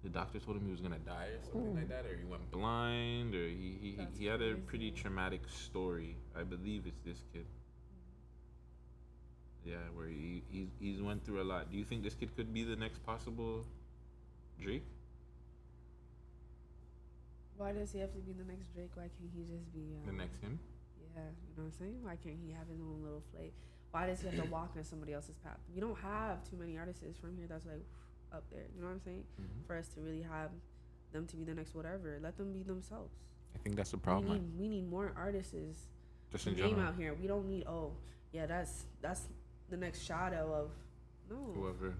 the doctor told him he was gonna die or something like that, or he went blind, or he had a pretty traumatic story. I believe it's this kid. Yeah, where he's went through a lot. Do you think this kid could be the next possible Drake? Why does he have to be the next Drake? Why can't he just be The next him? Yeah, you know what I'm saying? Why can't he have his own little flavor? Why does he have to walk on somebody else's path? We don't have too many artists from here that's like up there. You know what I'm saying? For us to really have them to be the next whatever, let them be themselves. I think that's the problem. We need more artists Just to in name general. out here. We don't need that's the next shadow of Whoever.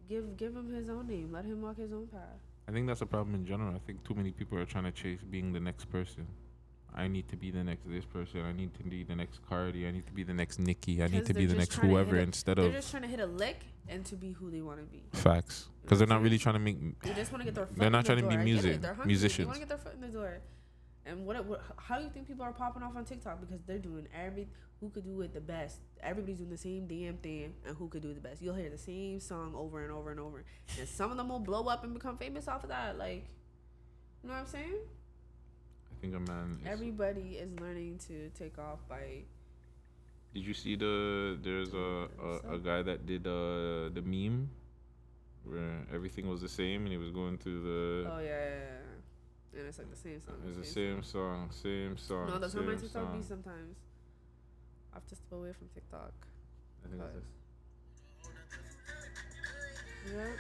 Give him his own name. Let him walk his own path. I think that's a problem in general. I think too many people are trying to chase being the next person. I need to be the next this person. I need to be the next Cardi. I need to be the next Nicki. I need to be the next whoever instead of. They're just trying to hit a lick and to be who they want to be. Facts. Because they're not really trying to make. They just want to get their foot They're in not the trying to door. be I get it. They're hungry. musicians. They want to get their foot in the door. And how do you think people are popping off on TikTok? Because they're doing who could do it the best. Everybody's doing the same damn thing, and who could do it the best. You'll hear the same song over and over and over, and some of them will blow up and become famous off of that. Like, you know what I'm saying? I think a man. Everybody is learning to take off by. Did you see there's a guy that did the meme where everything was the same and he was going through the. Oh yeah. And it's like the same song. It's the same song. No, that's how my TikTok song. be sometimes. I have to step away from TikTok. I think it's this. Yeah.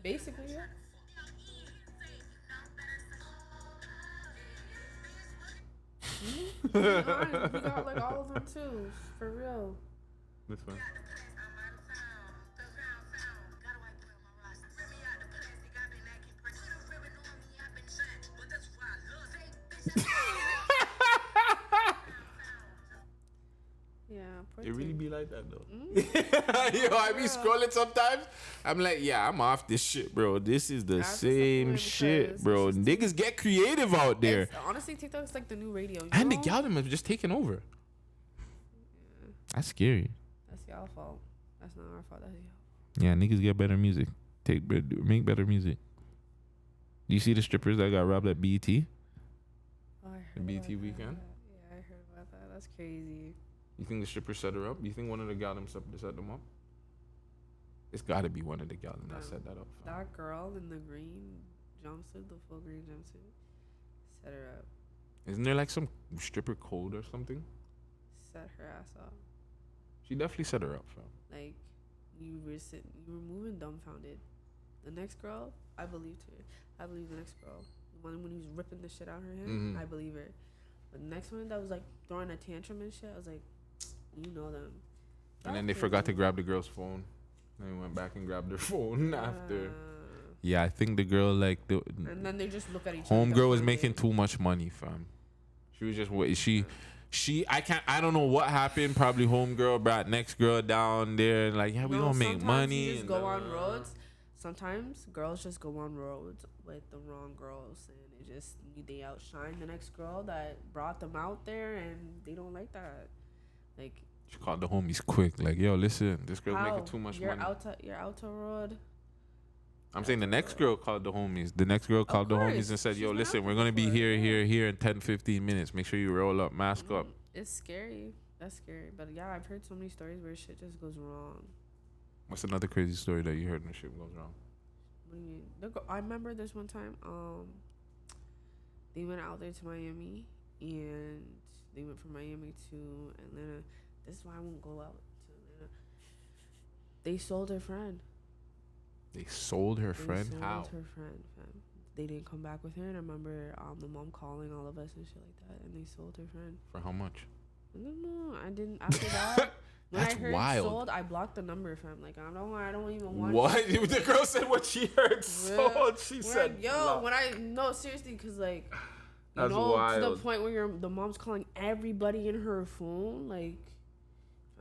Basically, yeah. We got like all of them too, for real. This one. Yeah, It really be like that though. Mm-hmm. Yo, I be scrolling sometimes. I'm like, yeah, I'm off this shit, bro. This is the same shit, bro. Niggas get creative out there. Honestly, TikTok's like the new radio. And the algorithm have just taken over. Yeah. That's scary. That's y'all fault. That's not our fault. That's y'all. Yeah, niggas get better music. Make better music. Do you see the strippers that got robbed at BET? Oh, I heard The BET about weekend? that. Yeah, I heard about that. That's crazy. You think the strippers set her up? You think one of the gals set them up? It's got to be one of the gals that set that up. That girl in the green jumpsuit, the full green jumpsuit, set her up. Isn't there like some stripper code or something? Set her ass up. She definitely set her up, fam. Like, You were moving dumbfounded. The next girl, I believed her. I believe the next girl. The one when he was ripping the shit out of her hand, I believe her. But the next one that was like throwing a tantrum and shit, I was like, you know them. And then they forgot to grab the girl's phone. And they went back and grabbed their phone after. Yeah, I think the girl like the. And then they just look at each other. Homegirl was making too much money, fam. She was just I don't know what happened. Probably homegirl brought next girl down there and like, yeah, we gonna make money. You just go on roads. Sometimes girls just go on roads with the wrong girls, and they outshine the next girl that brought them out there, and they don't like that. Like, she called the homies quick, like, yo, listen, this girl's making too much money. You're out to road. I'm saying the next girl called the homies. The next girl called the homies and said, yo, listen, we're gonna be here in 10-15 minutes. Make sure you roll up, mask up. It's scary. That's scary. But yeah, I've heard so many stories where shit just goes wrong. What's another crazy story that you heard when shit goes wrong? What do you mean? I remember this one time, they went out there to Miami, and they went from Miami to Atlanta. This is why I won't go out to Atlanta. They sold her friend. They sold her friend? How? Her friend, fam. They didn't come back with her, and I remember the mom calling all of us and shit like that, and they sold her friend. For how much? I don't know. I didn't. After that, when That's I heard wild. sold, I blocked the number, fam. Like, I don't even want. What? The girl said what she heard sold. She said, yo, no, seriously, because like, that's wild. To the point where the mom's calling everybody in her phone, like.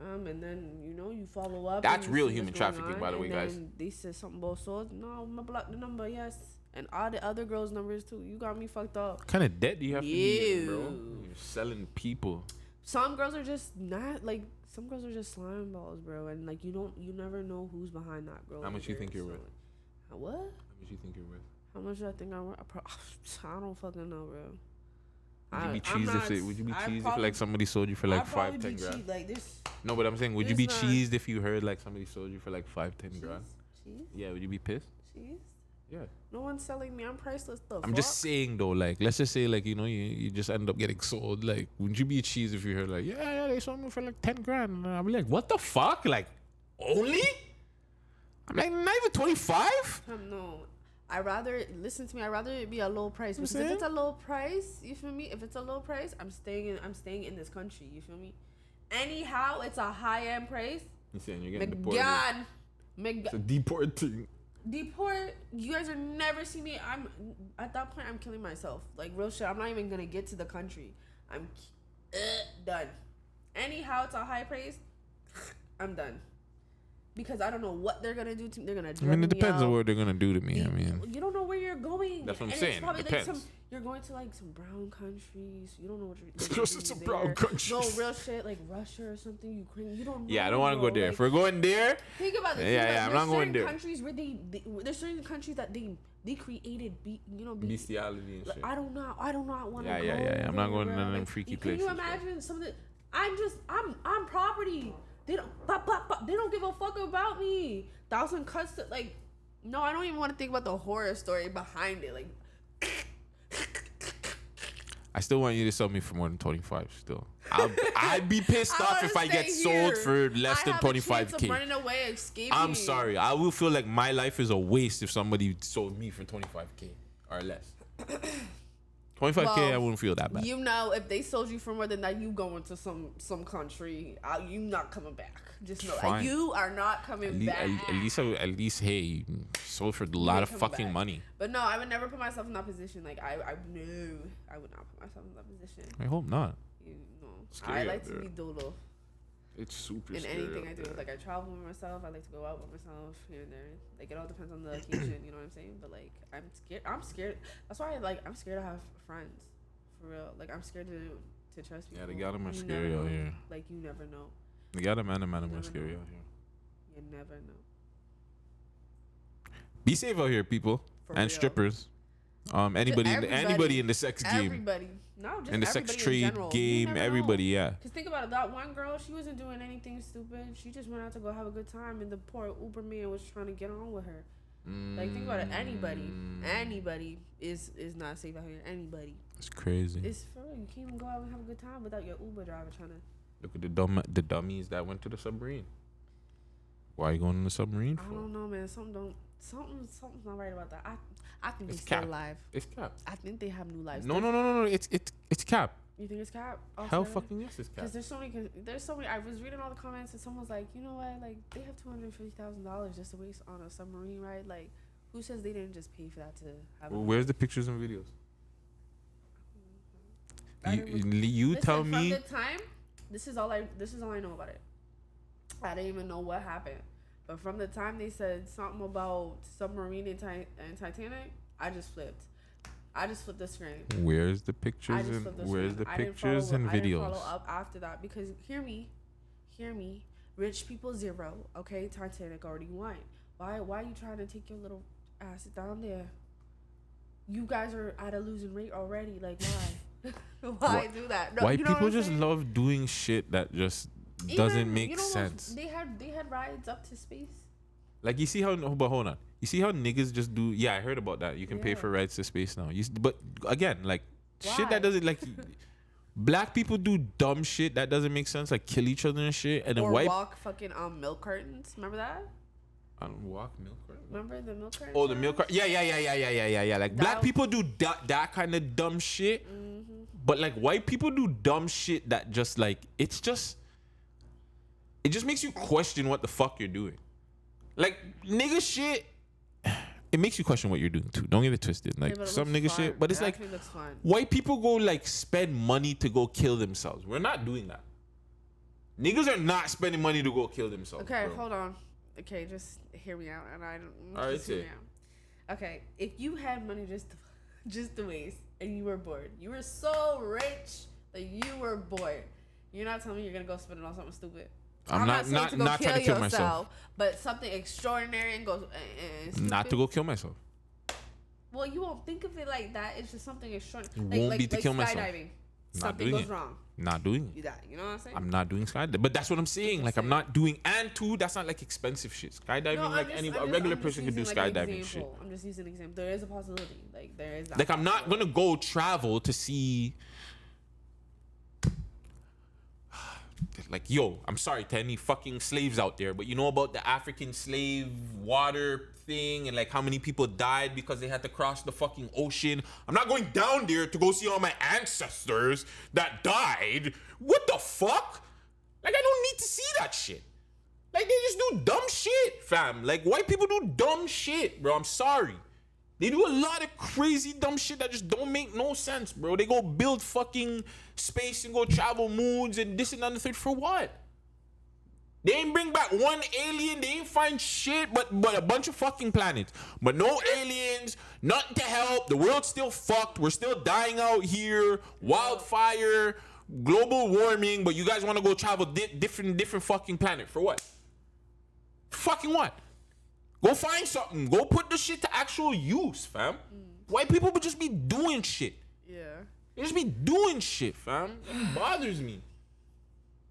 And then you follow up. That's real human trafficking, by the way, guys. They said something about sold. No, I'm gonna block the number. Yes, and all the other girls' numbers too. You got me fucked up. What kind of debt do you have to be in, bro? You're selling people. Some girls are just not like. Some girls are just slime balls, bro. And like you never know who's behind that girl. How much you think you're worth? What? How much you think you're worth? How much do I think I'm worth? I don't fucking know, bro. Would you be cheesed if like somebody sold you for like 5-10 grand? Like this. No, but I'm saying, would you be cheesed if you heard like somebody sold you for like 5-10 grand? Cheese? Yeah, would you be pissed? Cheese? Yeah. No one's selling me. I'm priceless. I'm just saying though, like, let's just say like, you just end up getting sold. Like, would you be cheesed if you heard like, yeah, they sold me for like 10 grand? And I'll be like, what the fuck? Like, only? I'm like, not even 25? No. I'd rather it be a low price. Because if it's a low price, you feel me? If it's a low price, I'm staying in this country. You feel me? Anyhow, it's a high end price. You saying you're getting deported? It's a deport thing. Deport. You guys are never see me. I'm at that point. I'm killing myself. Like real shit. I'm not even gonna get to the country. I'm done. Anyhow, it's a high price. I'm done. Because I don't know what they're gonna do to me. They're gonna. I mean, it depends on what they're gonna do to me. You don't know where you're going. That's what I'm saying. It depends. Like you're going to like some brown countries. You don't know what you're doing. Close to some brown countries. No real shit like Russia or something. Ukraine. You don't know. Yeah, I don't want to go there. Like, if we're going there, think about this. Yeah, I'm not going there. Countries where there's certain countries that they created bestiality and shit. I do not want to. Yeah. I'm not going to none of them freaky places. Can you imagine some of the? I'm property. They don't give a fuck about me. 1,000 cuts to, like, no, I don't even want to think about the horror story behind it. Like, I still want you to sell me for more than 25. Still, I'd be pissed off if I get sold for less than 25K. Running away, escaping. I'm sorry. I will feel like my life is a waste if somebody sold me for 25K or less. 25K, I wouldn't feel that bad. If they sold you for more than that, you going to some country. You not coming back. Just know Fine. You are not coming back. At least, hey, you sold for a lot of fucking money. But no, I would never put myself in that position. Like I would not put myself in that position. I hope not. I like to be dolo. It's super in scary anything I do. Like I travel with myself. I like to go out with myself here and there. Like it all depends on the occasion. You know what I'm saying? But like I'm scared. That's why I'm scared to have friends. For real. Like I'm scared to trust people. Yeah, they got them are scary out here. Like you never know. They got them and are scary out here. You never know. Be safe out here, people. For and real. Strippers. Anybody in the sex game. Everybody. No, just in the sex trade in game, everybody, yeah. Because think about it, that one girl, she wasn't doing anything stupid. She just went out to go have a good time, and the poor Uber man was trying to get on with her. Like, think about it. Anybody is not safe out here. Anybody. It's crazy. It's for real. You can't even go out and have a good time without your Uber driver trying to. Look at the dummies that went to the submarine. Why are you going on the submarine I for? don't know, man. Something's not right about that. I think It's they're cap. still alive. It's cap. I think they have new lives. No. It's cap. You think it's cap? Hell fucking yes, it's cap. Because there's so many. I was reading all the comments and someone was like, you know what? Like they have $250,000 just to waste on a submarine ride. Like, who says they didn't just pay for that to have? Where's the pictures and videos? Listen, You tell from me. the time, this is all I know about it. I didn't even know what happened, but from the time they said something about submarine and Titanic, I just flipped. I just flipped the screen. Where's the pictures and where's the pictures and videos? I didn't follow up after that because hear me, rich people zero. Okay, Titanic already won. Why are you trying to take your little ass down there? You guys are at a losing rate already. Like why? Why do that? No, White you know people what I'm just saying? love doing shit that just doesn't Even, make you know, sense. They had rides up to space. Like you see how, but hold on. You see how niggas just do? Yeah, I heard about that. You can pay Yeah. for rides to space now. But again, like shit Why? that doesn't like. Black people do dumb shit that doesn't make sense, like kill each other and shit, and then Or white. walk fucking milk cartons. Remember that? I don't walk milk carton. Remember the milk cartons? Oh, the milk carton. Yeah. Like black That- people do that kind of dumb shit, but like white people do dumb shit that just like it just makes you question what the fuck you're doing. Like nigga shit, it makes you question what you're doing too. Don't get it twisted. Like Yeah, but it some looks nigga fun. shit, but it's It like actually looks fun. white people go like spend money to go kill themselves. We're not doing that. Niggas are not spending money to go kill themselves. Okay, bro. hold on. Okay, just hear me out, and I don't. All right, just hear say me out. Okay, if you had money just to waste, and you were bored, you were so rich that you were bored. You're not telling me you're gonna go spend it on something stupid. I'm not saying not to go not trying to kill myself. yourself, but something extraordinary and go. Stupid. Not to go kill myself. Well, you won't think of it like that. It's just something extraordinary. Won't be to kill myself. Skydiving. Not Something doing goes it. wrong. Not doing it. You die. You know what I'm saying? I'm not doing skydiving, but that's what I'm saying. Like I'm not doing, and two, that's not like expensive shit. Skydiving, No, like a regular person could do using, like, an skydiving shit. example. I'm just using an example. There is a possibility. Like there is. That Like I'm not gonna go travel to see. Like yo, I'm sorry to any fucking slaves out there, but you know about the African slave water thing and like how many people died because they had to cross the fucking ocean. I'm not going down there to go see all my ancestors that died. What the fuck? Like I don't need to see that shit. Like they just do dumb shit, fam. Like white people do dumb shit, bro. I'm sorry. They do a lot of crazy dumb shit that just don't make no sense, bro. They go build fucking space and go travel moons and this and that and the third for what? They ain't bring back one alien. They ain't find shit but a bunch of fucking planets. But no aliens, nothing to help. The world's still fucked. We're still dying out here. Wildfire, global warming. But you guys want to go travel different fucking planet for what? Fucking what? Go find something. Go put the shit to actual use, fam. White people would just be doing shit. Yeah. They just be doing shit, fam. It bothers me.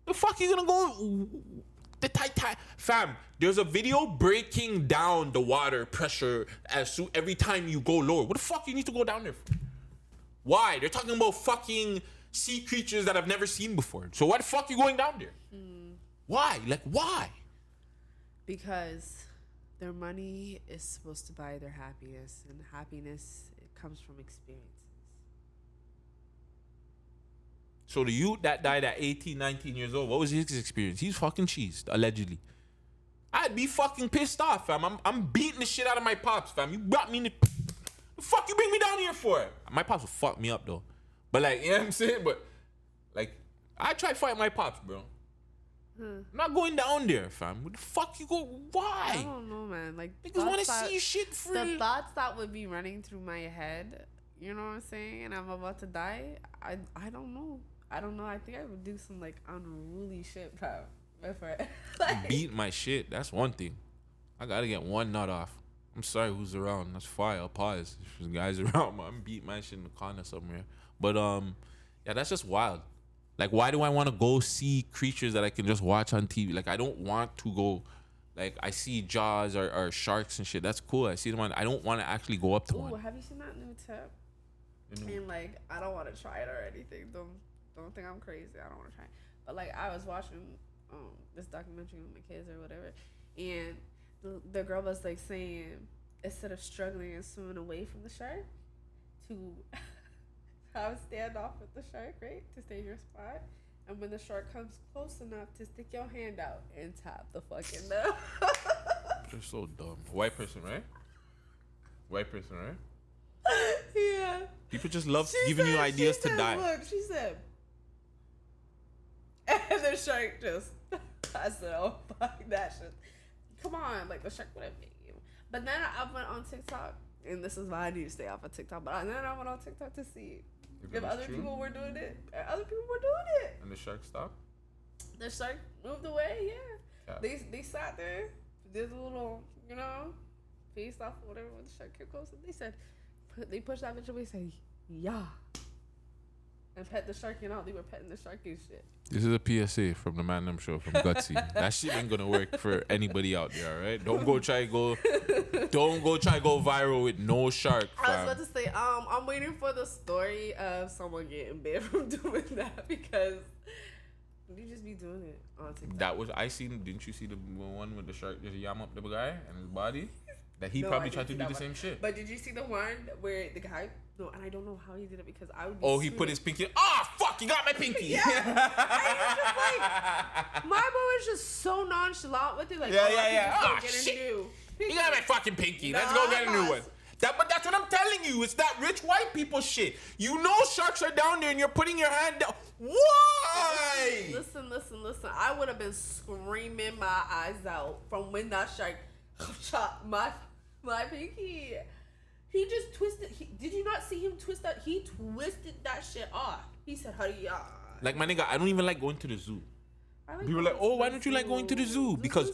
The fuck you gonna go? The fam. There's a video breaking down the water pressure every time you go lower. What the fuck you need to go down there for? Why? They're talking about fucking sea creatures that I've never seen before. So why the fuck you going down there? Why? Like why? Because their money is supposed to buy their happiness, and happiness it comes from experiences. So the youth that died at 18, 19 years old, what was his experience? He's fucking cheesed, allegedly. I'd be fucking pissed off, fam. I'm beating the shit out of my pops, fam. You brought me in the fuck you bring me down here for? My pops will fuck me up, though. But, like, you know what I'm saying? But, like, I try to fight my pops, bro. I'm not going down there, fam. What the fuck you go? Why? I don't know, man. Like Niggas want to see shit free. The thoughts that would be running through my head, you know what I'm saying? And I'm about to die. I don't know. I don't know. I think I would do some like unruly shit, bro. Like, Beat my shit. That's one thing. I gotta get one nut off. I'm sorry who's around. That's fire. I'll pause. If there's guys around, I'm beat my shit in the corner somewhere. But yeah, that's just wild. Like, why do I want to go see creatures that I can just watch on TV? Like, I don't want to go. Like, I see Jaws or sharks and shit. That's cool. I see them on. I don't want to actually go up to ooh, one. have you seen that new tip? And like, I don't want to try it or anything. Don't think I'm crazy. I don't want to try it. But like, I was watching this documentary with my kids or whatever, and the girl was like saying instead of struggling and swimming away from the shark, to have a standoff with the shark, right? To stay in your spot. And when the shark comes close enough to stick your hand out and tap the fucking nose. They're so dumb. White person, right? White person, right? Yeah. People just love giving you ideas to die. Look, she said. And the shark just, I said, oh, fuck that shit. Come on, like the shark would have made you. But then I went on TikTok, and this is why I need to stay off of TikTok. But then I went on TikTok to see if other people were doing it. Other people were doing it. And the shark stopped? The shark moved away, yeah. Yeah. They sat there, did a little, faced off or whatever when the shark came close. And they said, they pushed that bitch away and said, yeah. And pet the shark, they were petting the shark and shit. This is a PSA from the Man Them Show from Guttzy. That shit ain't gonna work for anybody out there, alright? Don't go try go viral with no shark, fam. I was about to say, I'm waiting for the story of someone getting banned from doing that because you just be doing it on TikTok. That was didn't you see the one with the shark just yam up the guy and his body? That he No, probably I tried to didn't do see the that same shit. But did you see the one where the guy? No, and I don't know how he did it because I would be. Oh, he put his pinky. Fuck! He got my pinky. Yeah. And he was just like, my boy was just so nonchalant with it. Like, yeah. Get Shit. a new. He got my fucking pinky. Let's go get a new one. But that's what I'm telling you. It's that rich white people shit. You know sharks are down there and you're putting your hand down. Why? Listen. I would have been screaming my eyes out from when that shark shot my pinky. He just twisted. Did you not see him twist that? He twisted that shit off. He said, "Hurry up." Like, my nigga, I don't even like going to the zoo. People are like, oh, why don't you like going to the zoo? Because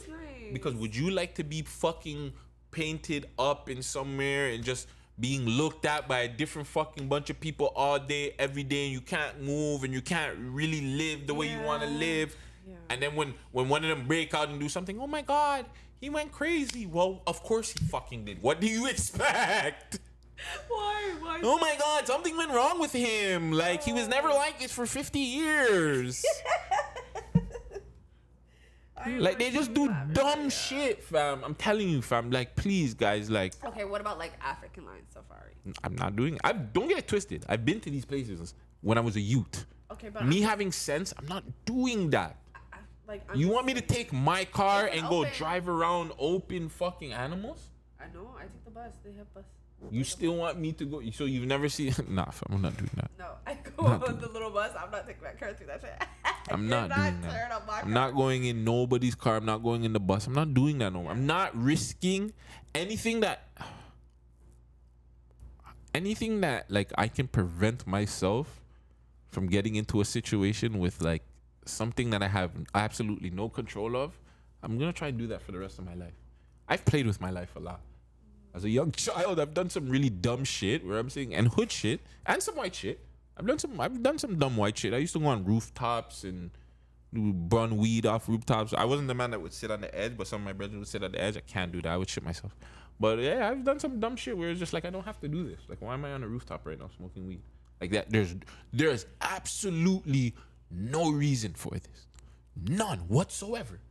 would you like to be fucking painted up in somewhere and just being looked at by a different fucking bunch of people all day, every day, and you can't move and you can't really live the way you want to live? Yeah. And then when one of them break out and do something, oh my God, he went crazy. Well, of course he fucking did. What do you expect? Why? Oh my God, something went wrong with him. Like, he was never like this for 50 years. Like, they just do dumb shit, fam. I'm telling you, fam. Like, please, guys, like. Okay, what about like African lion safari? I'm not doing it. Don't get it twisted. I've been to these places when I was a youth. Okay, but me having sense, I'm not doing that. You want me to take my car and go drive around open fucking animals? I know. I take the bus. They have bus. You still want me to go? So you've never seen? Nah, fam, I'm not doing that. No, I go on the little bus. I'm not taking my car through that shit. I'm not doing that. I'm not going in nobody's car. I'm not going in the bus. I'm not doing that no more. I'm not risking anything that like I can prevent myself from getting into a situation with like something that I have absolutely no control of. I'm gonna try and do that for the rest of my life. I've played with my life a lot. As a young child, I've done some really dumb shit where I'm saying, and hood shit, and some white shit. I've done some dumb white shit. I used to go on rooftops and burn weed off rooftops. I wasn't the man that would sit on the edge, but some of my brothers would sit on the edge. I can't do that. I would shit myself. But yeah, I've done some dumb shit where it's just like I don't have to do this. Like, why am I on a rooftop right now smoking weed? Like that. There's absolutely no reason for this. None whatsoever.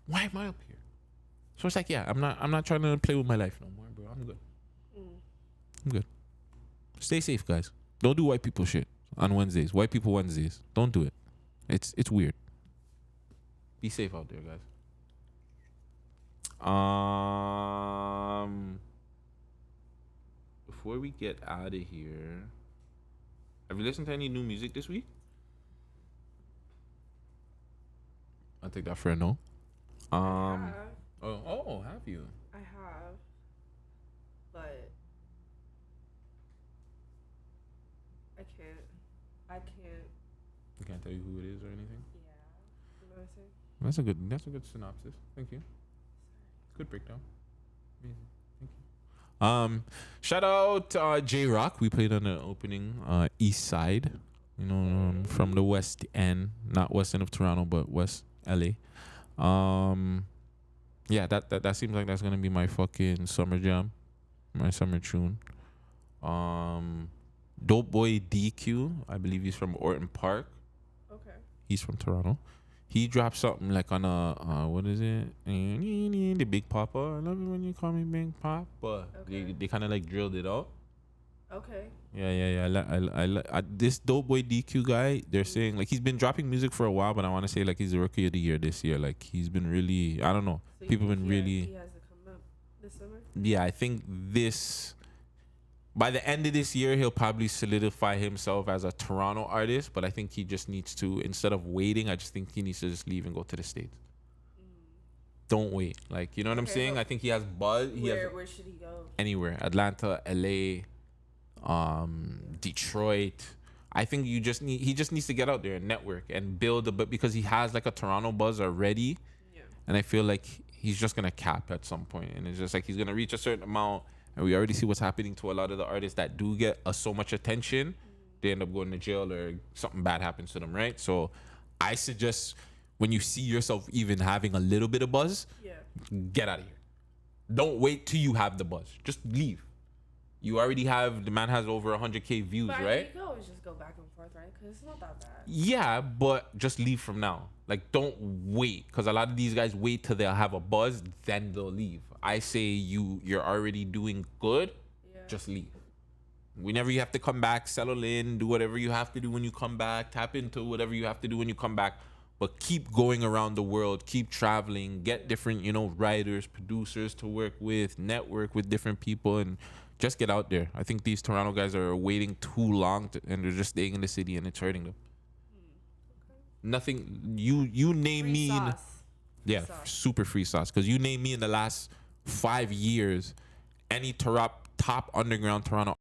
Why am I up here? So it's like, yeah, I'm not trying to play with my life no more, bro. I'm good. I'm good. Stay safe, guys. Don't do white people shit on Wednesdays. White people Wednesdays. Don't do it. It's weird. Be safe out there, guys. Before we get out of here, have you listened to any new music this week? I'll take that for a no. Oh, have you? I have, but I can't. You can't tell you who it is or anything? Yeah. You know what I'm saying? That's a good synopsis. Thank you. Good breakdown. Thank you. Shout out J Rock. We played on the opening East Side. From the West End, not West End of Toronto, but West LA. Yeah, that seems like that's gonna be my fucking summer jam, my summer tune. Dope Boy DQ, I believe he's from Orton Park. Okay. He's from Toronto. He dropped something like on a what is it? The Big Papa. I love it when you call me Big Papa. Okay. They kind of like drilled it out. Okay. Yeah. This dope boy DQ guy. They're saying like he's been dropping music for a while, but I want to say like he's the rookie of the year this year. Like he's been really, I don't know. So you People think been he really. has to come up this summer. Yeah, I think by the end of this year, he'll probably solidify himself as a Toronto artist. But I think he just needs to, instead of waiting, I just think he needs to just leave and go to the States. Don't wait. Like, you know what I'm saying? I think he has buzz. Where should he go? Anywhere. Atlanta, LA, Detroit. I think he just needs to get out there and network and build but because he has like a Toronto buzz already. Yeah. And I feel like he's just gonna cap at some point, and it's just like he's gonna reach a certain amount, and we already see what's happening to a lot of the artists that do get so much attention, they end up going to jail or something bad happens to them, right? So I suggest when you see yourself even having a little bit of buzz, get out of here. Don't wait till you have the buzz. Just leave. You already have, the man has over 100K views, But right? you can always just go back and forth, right? Because it's not that bad. Yeah, but just leave from now. Like, don't wait, because a lot of these guys wait till they'll have a buzz, then they'll leave. I say you're already doing good, just leave. Whenever you have to come back, settle in, do whatever you have to do when you come back, tap into whatever you have to do when you come back, but keep going around the world, keep traveling, get different, writers, producers to work with, network with different people, and just get out there. I think these Toronto guys are waiting too long and they're just staying in the city and it's hurting them. Nothing. You name Free me. sauce. Yeah, Free sauce. super free sauce. Because you name me in the last 5 years, any top underground Toronto